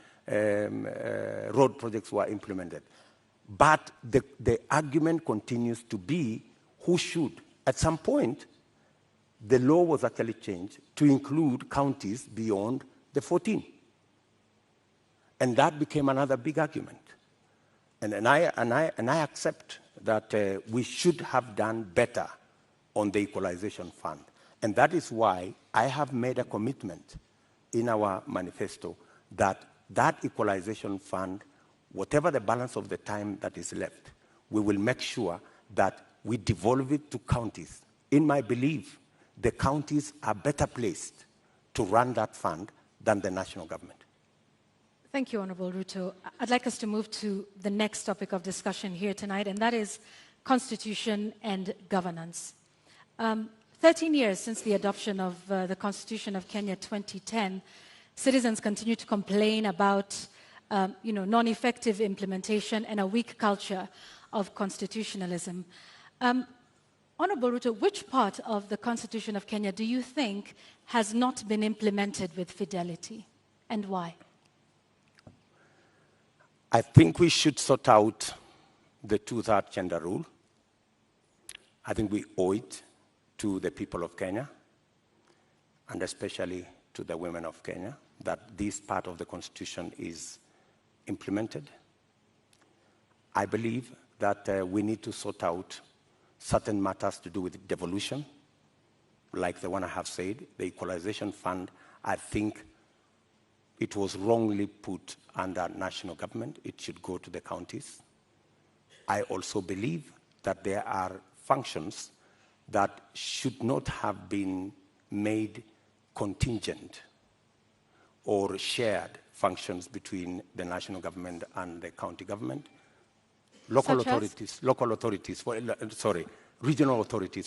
projects were implemented. But the argument continues to be who should. At some point, the law was actually changed to include counties beyond the 14. And that became another big argument. And I accept that we should have done better on the Equalization Fund. And that is why I have made a commitment in our manifesto that that Equalization Fund, whatever the balance of the time that is left, we will make sure that we devolve it to counties. In my belief, the counties are better placed to run that fund than the national government. Thank you, Honorable Ruto. I'd like us to move to the next topic of discussion here tonight, and that is constitution and governance. 13 years since the adoption of the Constitution of Kenya 2010, citizens continue to complain about non-effective implementation and a weak culture of constitutionalism. Honorable Ruto, which part of the Constitution of Kenya do you think has not been implemented with fidelity, and why? I think we should sort out the two-third gender rule. I think we owe it to the people of Kenya, and especially to the women of Kenya, that this part of the Constitution is implemented. I believe that we need to sort out certain matters to do with devolution, like the one I have said, the Equalization Fund. I think it was wrongly put under national government. It should go to the counties. I also believe that there are functions that should not have been made contingent or shared functions between the national government and the county government. Regional authorities,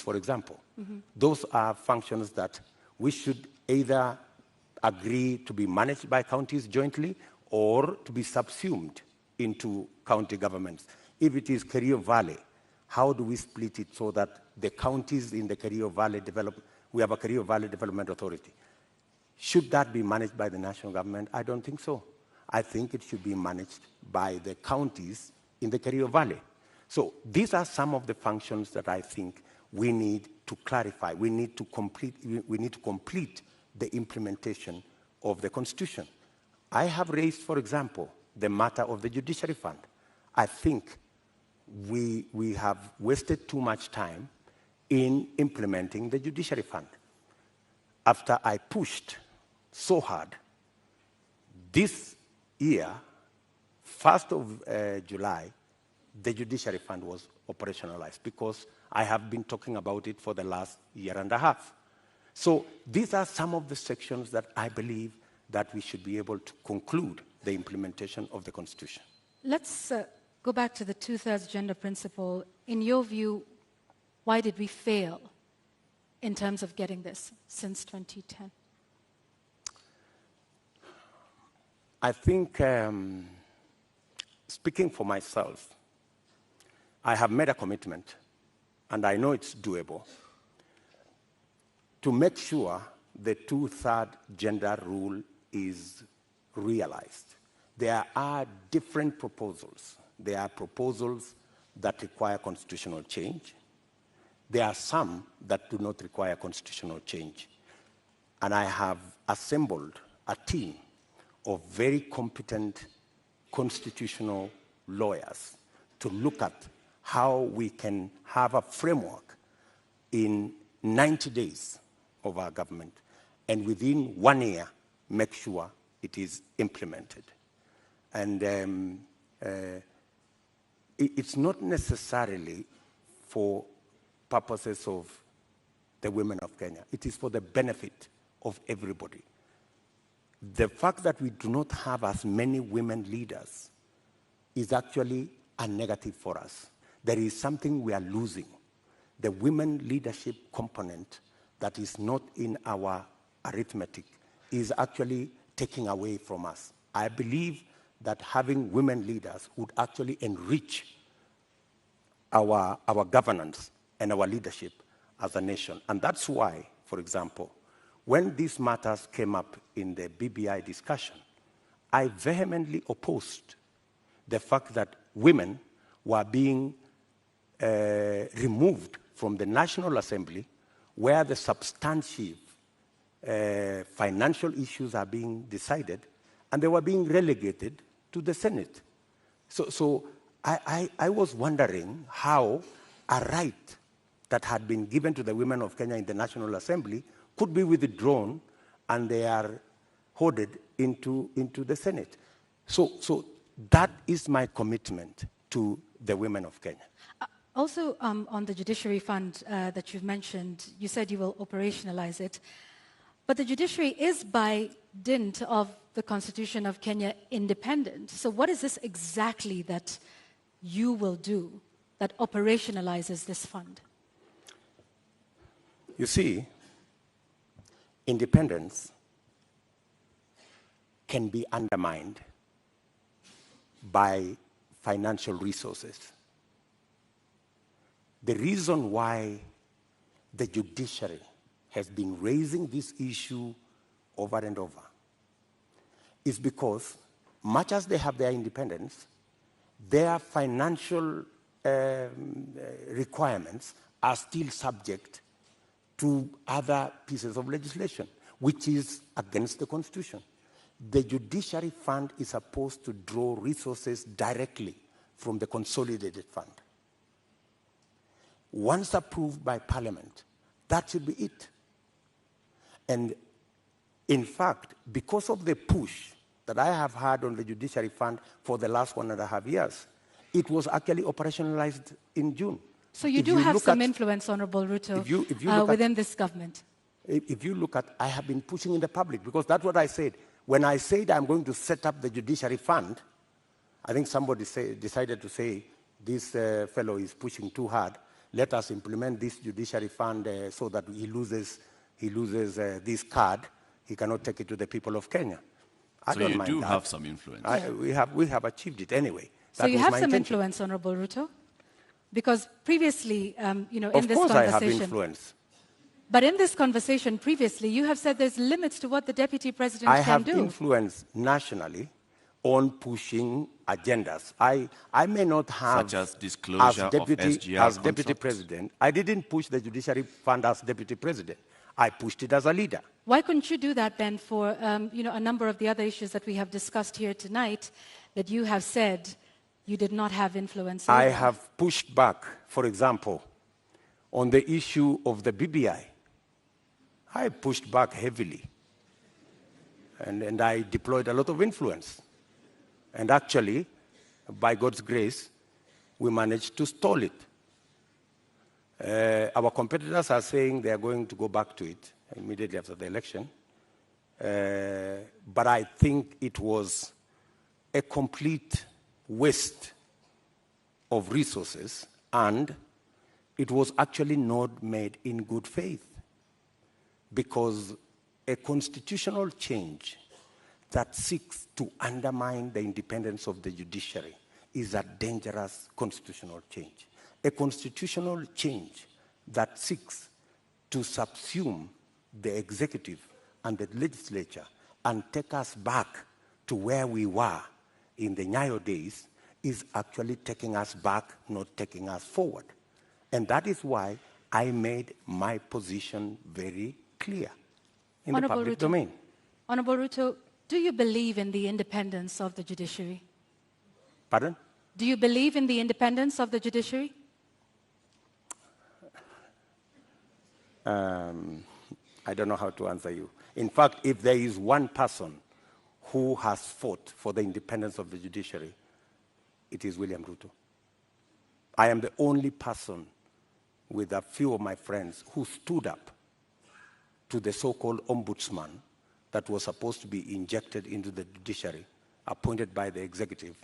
for example. Mm-hmm. Those are functions that we should either agree to be managed by counties jointly or to be subsumed into county governments. If it is Kerio Valley, how do we split it so that the counties in the Kerio Valley we have a Kerio Valley Development Authority. Should that be managed by the national government? I don't think so. I think it should be managed by the counties in the Kerio Valley. So these are some of the functions that I think we need to clarify. We need to complete the implementation of the Constitution. I have raised, for example, the matter of the Judiciary Fund. I think we have wasted too much time in implementing the Judiciary Fund. After I pushed so hard, this year, 1st of July, the Judiciary Fund was operationalized because I have been talking about it for the last year and a half. So these are some of the sections that I believe that we should be able to conclude the implementation of the Constitution. Let's go back to the two-thirds gender principle. In your view, why did we fail in terms of getting this since 2010? I think, speaking for myself, I have made a commitment, and I know it's doable, to make sure the two-third gender rule is realized. There are different proposals. There are proposals that require constitutional change. There are some that do not require constitutional change. And I have assembled a team of very competent constitutional lawyers to look at how we can have a framework in 90 days of our government, and within 1 year, make sure it is implemented. And it's not necessarily for purposes of the women of Kenya. It is for the benefit of everybody. The fact that we do not have as many women leaders is actually a negative for us. There is something we are losing. The women leadership component that is not in our arithmetic is actually taking away from us. I believe that having women leaders would actually enrich our governance and our leadership as a nation. And that's why, for example, when these matters came up in the BBI discussion, I vehemently opposed the fact that women were being removed from the National Assembly, where the substantive financial issues are being decided, and they were being relegated to the Senate. So I was wondering how a right that had been given to the women of Kenya in the National Assembly could be withdrawn, and they are hoarded into the Senate. So that is my commitment to the women of Kenya. Also, on the judiciary fund that you've mentioned, you said you will operationalize it. But the judiciary is, by dint of the Constitution of Kenya, independent. So what is this exactly that you will do that operationalizes this fund? You see, independence can be undermined by financial resources. The reason why the judiciary has been raising this issue over and over is because, much as they have their independence, their financial requirements are still subject to other pieces of legislation, which is against the Constitution. The judiciary fund is supposed to draw resources directly from the consolidated fund. Once approved by Parliament, that should be it. And in fact, because of the push that I have had on the judiciary fund for the last 1.5 years, it was actually operationalized in June. So you do have some influence, Honorable Ruto, within this government. If you look at, I have been pushing in the public, because that's what I said. When I said I'm going to set up the judiciary fund, I think somebody decided to say, this fellow is pushing too hard. Let us implement this judiciary fund so that he loses this card. He cannot take it to the people of Kenya. I don't mind that. So you do have some influence. We have achieved it anyway. So you have some influence, Honorable Ruto? Because previously, in this conversation... Of course I have influence. But in this conversation previously, you have said there's limits to what the Deputy President can do. I have influence nationally on pushing agendas. I may not have... Such as disclosure of SGR as Deputy President. I didn't push the Judiciary Fund as Deputy President. I pushed it as a leader. Why couldn't you do that then for a number of the other issues that we have discussed here tonight that you have said you did not have influence over? I have pushed back, for example, on the issue of the BBI. I pushed back heavily. And I deployed a lot of influence. And actually, by God's grace, we managed to stall it. Our competitors are saying they are going to go back to it immediately after the election. But I think it was a complete waste of resources, and it was actually not made in good faith, because a constitutional change that seeks to undermine the independence of the judiciary is a dangerous constitutional change. A constitutional change that seeks to subsume the executive and the legislature and take us back to where we were in the Nyayo days is actually taking us back, not taking us forward. And that is why I made my position very clear in the public domain. Honorable Ruto, do you believe in the independence of the judiciary? Pardon? Do you believe in the independence of the judiciary? I don't know how to answer you. In fact, if there is one person who has fought for the independence of the judiciary, it is William Ruto. I am the only person with a few of my friends who stood up to the so-called ombudsman that was supposed to be injected into the judiciary, appointed by the executive,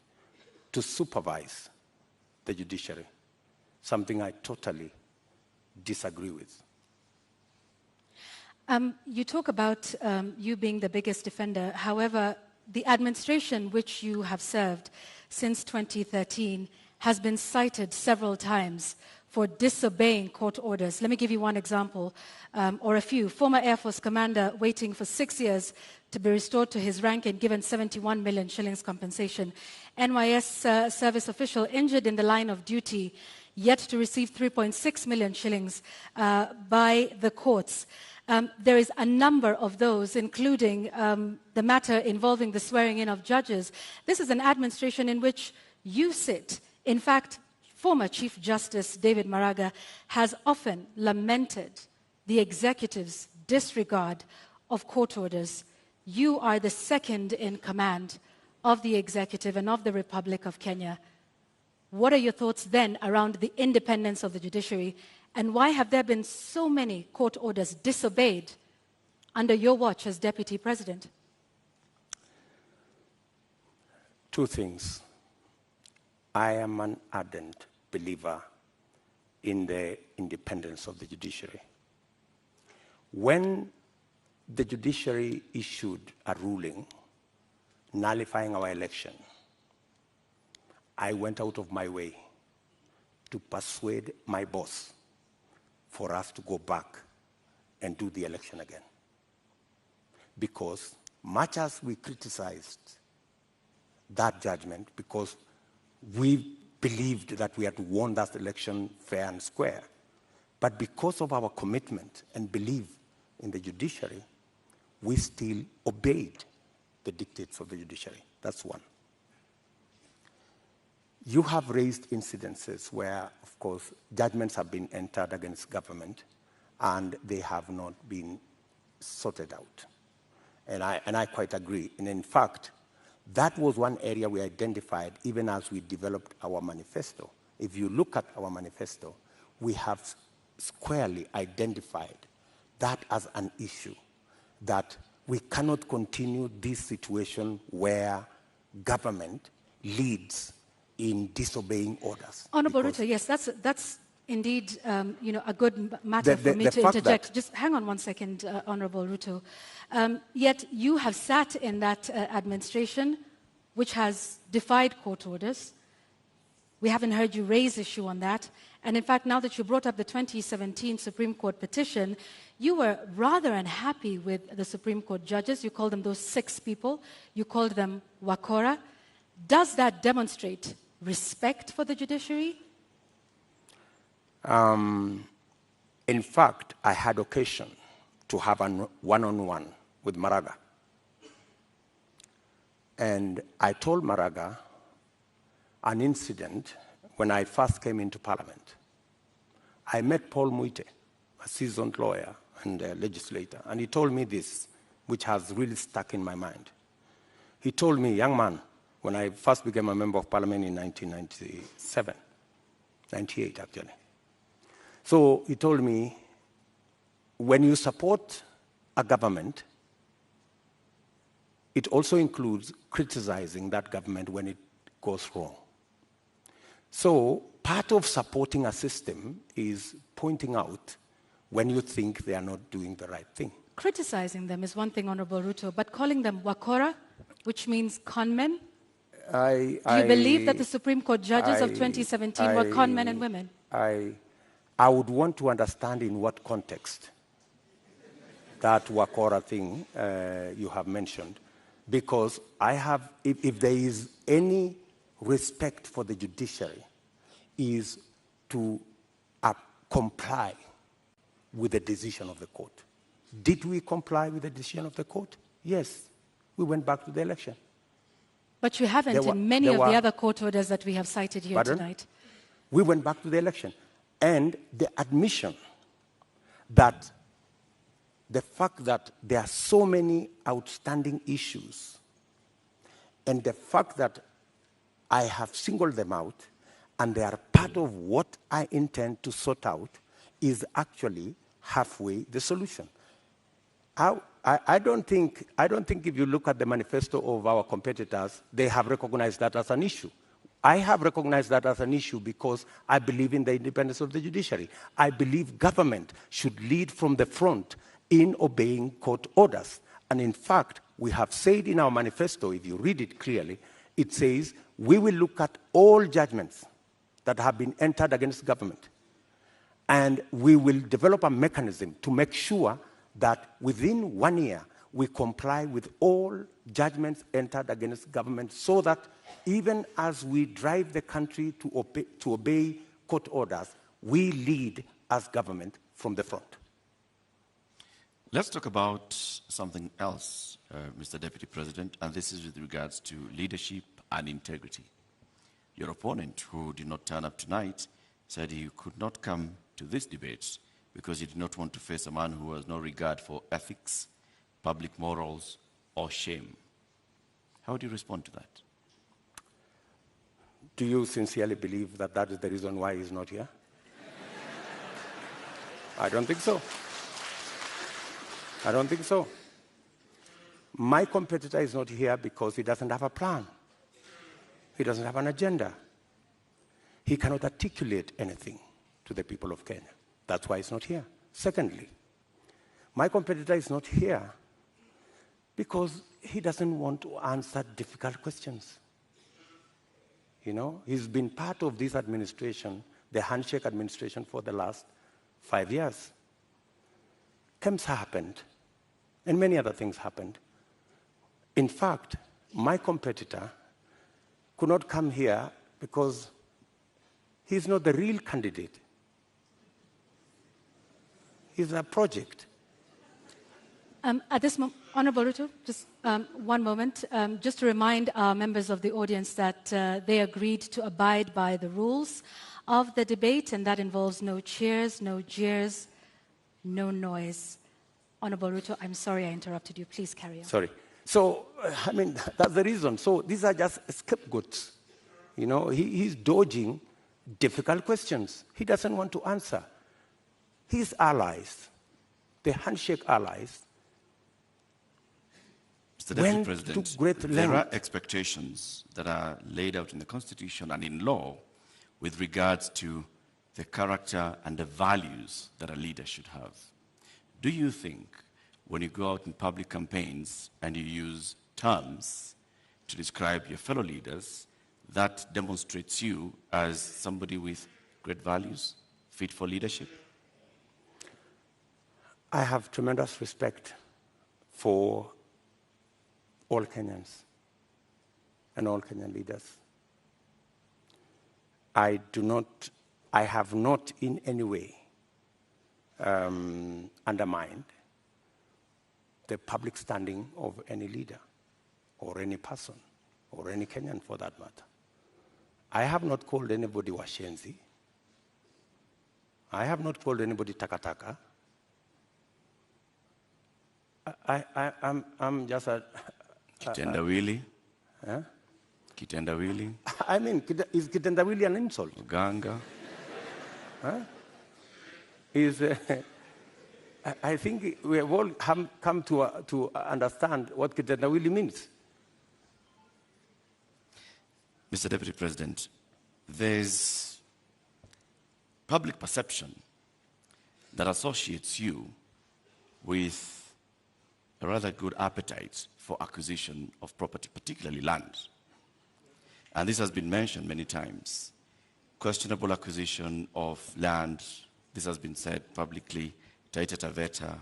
to supervise the judiciary, something I totally disagree with. You talk about you being the biggest defender. However, the administration which you have served since 2013 has been cited several times for disobeying court orders. Let me give you one example, or a few. Former Air Force commander waiting for 6 years to be restored to his rank and given 71 million shillings compensation. NYS service official injured in the line of duty, yet to receive 3.6 million shillings by the courts. There is a number of those, including the matter involving the swearing in of judges. This is an administration in which you sit. In fact, former Chief Justice David Maraga has often lamented the executive's disregard of court orders. You are the second in command of the executive and of the Republic of Kenya. What are your thoughts then around the independence of the judiciary, and why have there been so many court orders disobeyed under your watch as Deputy President? Two things. I am an ardent believer in the independence of the judiciary. When the judiciary issued a ruling nullifying our election, I went out of my way to persuade my boss for us to go back and do the election again. Because much as we criticized that judgment, because we believed that we had won that election fair and square, but because of our commitment and belief in the judiciary, we still obeyed the dictates of the judiciary. That's one. You have raised incidences where, of course, judgments have been entered against government and they have not been sorted out. And I quite agree. And in fact, that was one area we identified even as we developed our manifesto. If you look at our manifesto, we have squarely identified that as an issue, that we cannot continue this situation where government leads in disobeying orders. Honorable Ruto, yes, that's indeed a good matter for me to interject. Just hang on one second, Honorable Ruto. Yet you have sat in that administration which has defied court orders. We haven't heard you raise issue on that. And in fact, now that you brought up the 2017 Supreme Court petition, you were rather unhappy with the Supreme Court judges. You called them those 6 people. You called them wakora. Does that demonstrate respect for the judiciary? In fact, I had occasion to have a one-on-one with Maraga. And I told Maraga an incident when I first came into Parliament. I met Paul Muite, a seasoned lawyer and a legislator, and he told me this, which has really stuck in my mind. He told me, young man, when I first became a member of Parliament in 1997, 98 actually. So he told me, when you support a government, it also includes criticizing that government when it goes wrong. So part of supporting a system is pointing out when you think they are not doing the right thing. Criticizing them is one thing, Honorable Ruto, but calling them wakora, which means conmen? Do Do you believe that the Supreme Court judges of 2017 were conmen and women? I would want to understand in what context that Wakora thing you have mentioned, because I have, if there is any respect for the judiciary, is to comply with the decision of the court. Did we comply with the decision of the court? Yes. We went back to the election. But you haven't in many of the other court orders that we have cited here tonight. We went back to the election. And the admission that the fact that there are so many outstanding issues and the fact that I have singled them out and they are part of what I intend to sort out is actually halfway the solution. I don't think if you look at the manifesto of our competitors, they have recognized that as an issue. I have recognized that as an issue because I believe in the independence of the judiciary. I believe government should lead from the front in obeying court orders. And in fact, we have said in our manifesto, if you read it clearly, it says we will look at all judgments that have been entered against government. And we will develop a mechanism to make sure that within 1 year, we comply with all judgments entered against government so that even as we drive the country to obey court orders, we lead as government from the front. Let's talk about something else, Mr. Deputy President, and this is with regards to leadership and integrity. Your opponent, who did not turn up tonight, said he could not come to this debate because he did not want to face a man who has no regard for ethics, public morals, or shame. How do you respond to that? Do you sincerely believe that that is the reason why he's not here? I don't think so. I don't think so. My competitor is not here because he doesn't have a plan. He doesn't have an agenda. He cannot articulate anything to the people of Kenya. That's why he's not here. Secondly, my competitor is not here because he doesn't want to answer difficult questions. You know, he's been part of this administration, the handshake administration, for the last 5 years. KEMS happened, and many other things happened. In fact, my competitor could not come here because he's not the real candidate. He's a project. At this moment, Honorable Ruto, just one moment, just to remind our members of the audience that they agreed to abide by the rules of the debate, and that involves no cheers, no jeers, no noise. Honorable Ruto, I'm sorry I interrupted you. Please carry on. Sorry. So, I mean, that's the reason. So these are just scapegoats. You know, he's dodging difficult questions. He doesn't want to answer. His allies, the handshake allies, Mr. Deputy President, there are expectations that are laid out in the Constitution and in law with regards to the character and the values that a leader should have. Do you think when you go out in public campaigns and you use terms to describe your fellow leaders, that demonstrates you as somebody with great values, fit for leadership? I have tremendous respect for all Kenyans and all Kenyan leaders. I have not in any way undermined the public standing of any leader or any person or any Kenyan for that matter. I have not called anybody washenzi. I have not called anybody takataka. I'm just a... Kitendawili? Huh? Kitendawili? I mean, is kitendawili an insult? Ganga? Huh? I think we have all come to understand what kitendawili means. Mr. Deputy President, there's public perception that associates you with a rather good appetite for acquisition of property, particularly land. And this has been mentioned many times. Questionable acquisition of land, this has been said publicly, Taita Taveta,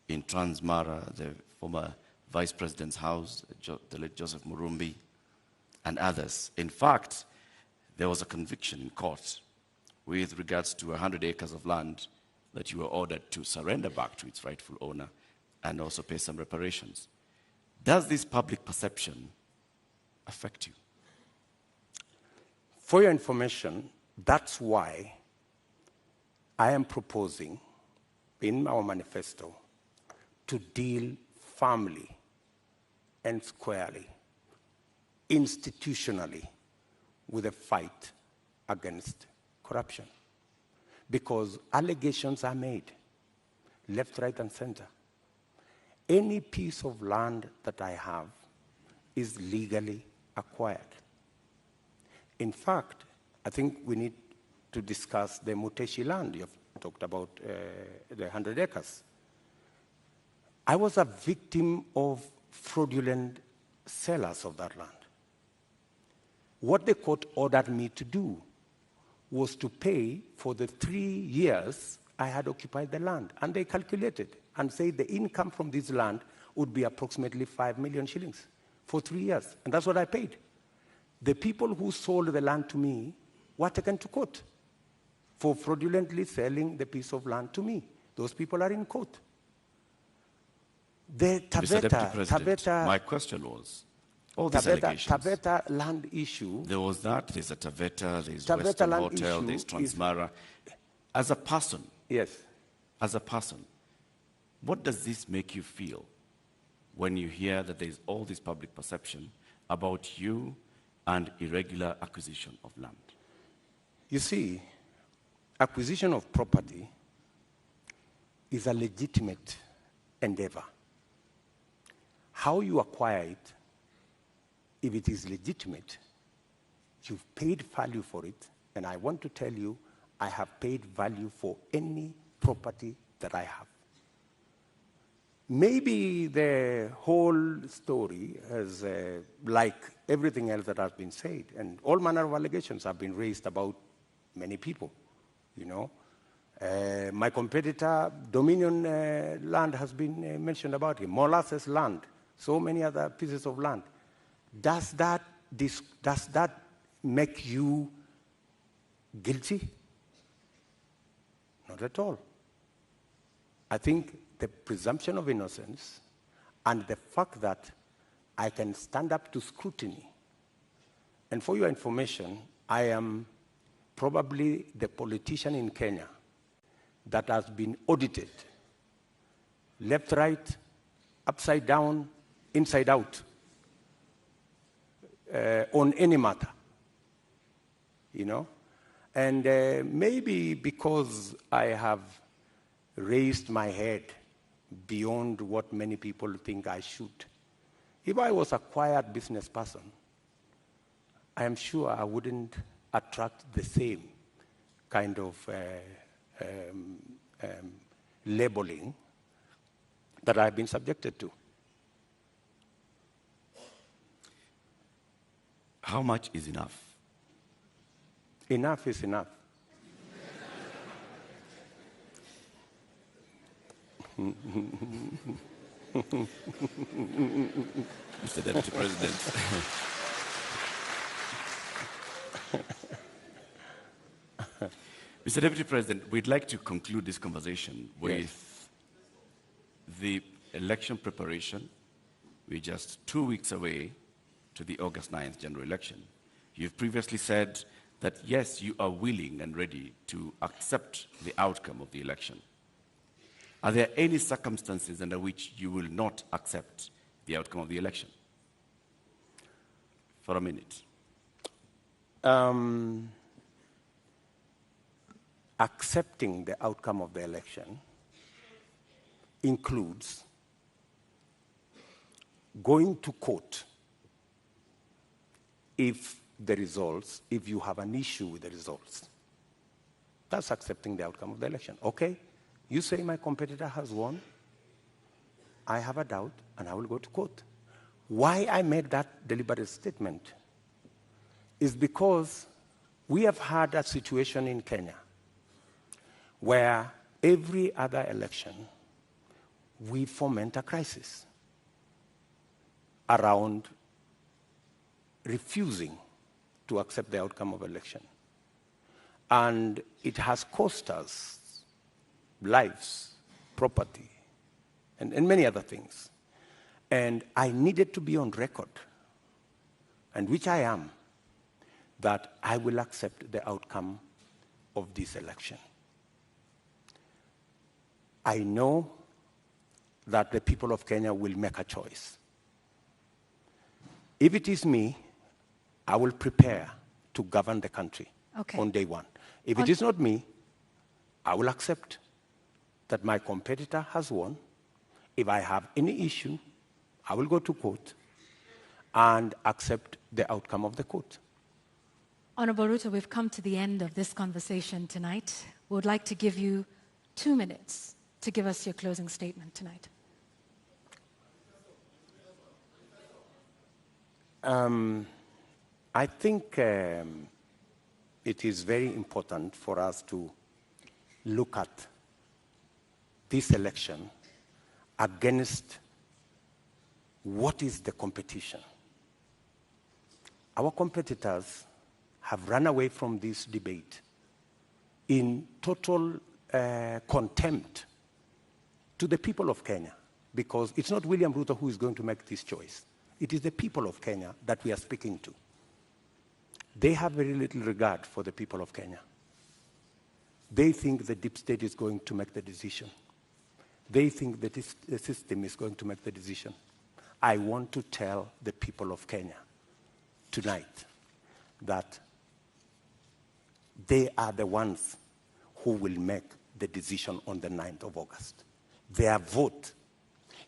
in Transmara, the former Vice President's house, the late Joseph Murumbi, and others. In fact, there was a conviction in court with regards to 100 acres of land that you were ordered to surrender back to its rightful owner and also pay some reparations. Does this public perception affect you? For your information, that's why I am proposing in our manifesto to deal firmly and squarely, institutionally, with a fight against corruption. Because allegations are made, left, right, and center. Any piece of land that I have is legally acquired. In fact, I think we need to discuss the Muteshi land. You've talked about the 100 acres. I was a victim of fraudulent sellers of that land. What the court ordered me to do was to pay for the 3 years I had occupied the land. And they calculated and said the income from this land would be approximately 5 million shillings for 3 years. And that's what I paid. The people who sold the land to me were taken to court for fraudulently selling the piece of land to me. Those people are in court. The Mr. Deputy President, Taveta, my question was, all these allegations. Taveta land issue. There was that, there's a Taveta, there's Taveta Western land Hotel, issue there's Transmara. As a person, Yes. as a person, what does this make you feel when you hear that there's all this public perception about you and irregular acquisition of land? You see, acquisition of property is a legitimate endeavor. How you acquire it, if it is legitimate, you've paid value for it, and I want to tell you, I have paid value for any property that I have. Maybe the whole story is like everything else that has been said, and all manner of allegations have been raised about many people, you know. My competitor, Dominion land has been mentioned about him, Molasses land, so many other pieces of land. Does that make you guilty? Not at all. I think the presumption of innocence and the fact that I can stand up to scrutiny. And for your information, I am probably the politician in Kenya that has been audited, left, right, upside down, inside out, on any matter, you know? And maybe because I have raised my head beyond what many people think I should. If I was a quiet business person, I am sure I wouldn't attract the same kind of labeling that I've been subjected to. How much is enough? Enough is enough. Mr. Deputy President. Mr. Deputy President, we'd like to conclude this conversation with the election preparation. We're just 2 weeks away to the August 9th general election. You've previously said that, yes, you are willing and ready to accept the outcome of the election. Are there any circumstances under which you will not accept the outcome of the election? For a minute. Accepting the outcome of the election includes going to court if you have an issue with the results. That's accepting the outcome of the election. Okay, you say my competitor has won. I have a doubt and I will go to court. Why I made that deliberate statement is because we have had a situation in Kenya where every other election we foment a crisis around refusing to accept the outcome of election. And it has cost us lives, property, and many other things. And I needed to be on record, and which I am, that I will accept the outcome of this election. I know that the people of Kenya will make a choice. If it is me, I will prepare to govern the country on day one. If it is not me, I will accept that my competitor has won. If I have any issue, I will go to court and accept the outcome of the court. Honorable Ruto, we've come to the end of this conversation tonight. We would like to give you 2 minutes to give us your closing statement tonight. I think it is very important for us to look at this election against what is the competition. Our competitors have run away from this debate in total contempt to the people of Kenya, because it's not William Ruto who is going to make this choice. It is the people of Kenya that we are speaking to. They have very little regard for the people of Kenya. They think the deep state is going to make the decision. They think that the system is going to make the decision. I want to tell the people of Kenya tonight that they are the ones who will make the decision on the 9th of August. Their vote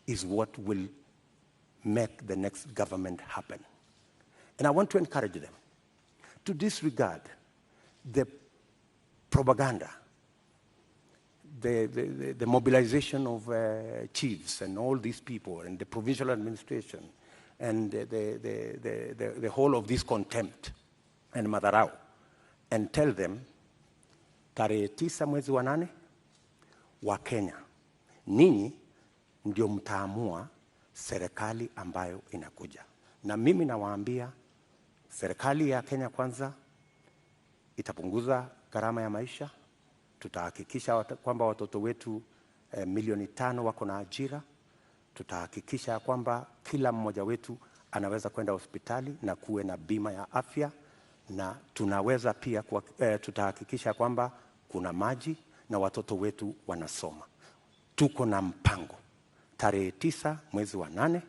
is what will make the next government happen. And I want to encourage them to disregard the propaganda, the mobilization of chiefs and all these people and the provincial administration and the whole of this contempt and madharau, and tell them, tarehe 9 mwezi wa 8 wa Kenya, ninyi ndio mtaamua serikali ambayo inakuja. Na mimi nawaambia, serikali ya Kenya Kwanza itapunguza gharama ya maisha, tutahakikisha kwamba watoto wetu milioni 5 wako na ajira, tutahakikisha kwamba kila mmoja wetu anaweza kwenda hospitali na kuwe na bima ya afya, na tunaweza pia tutahakikisha kwamba kuna maji na watoto wetu wanasoma. Tuko na mpango. Tarehe 9 mwezi wa 8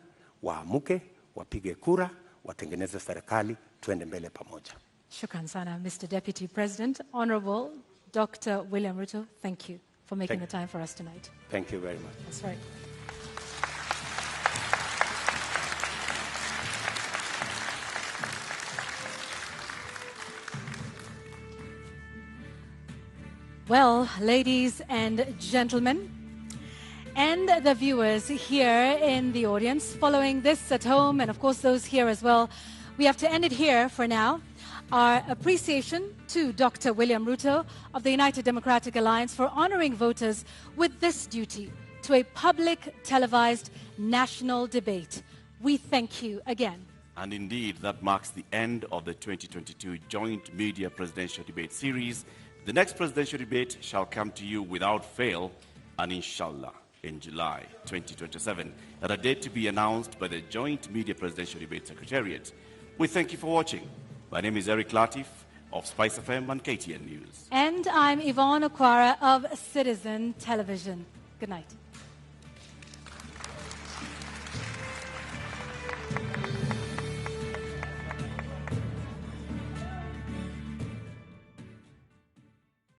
waamuke, wapige kura, watengeneze serikali, tuende mbele pamoja. Shukran sana, Mr. Deputy President. Honorable Dr. William Ruto, thank you for making the time for us tonight. Thank you very much. That's right. Well, ladies and gentlemen, and the viewers here in the audience, following this at home, and of course those here as well, we have to end it here for now. Our appreciation to Dr. William Ruto of the United Democratic Alliance for honoring voters with this duty to a public televised national debate. We thank you again. And indeed, that marks the end of the 2022 Joint Media Presidential Debate Series. The next presidential debate shall come to you without fail, and inshallah, in July 2027, at a date to be announced by the Joint Media Presidential Debate Secretariat. We thank you for watching. My name is Eric Latif of Spice FM and KTN News. And I'm Yvonne Okwara of Citizen Television. Good night.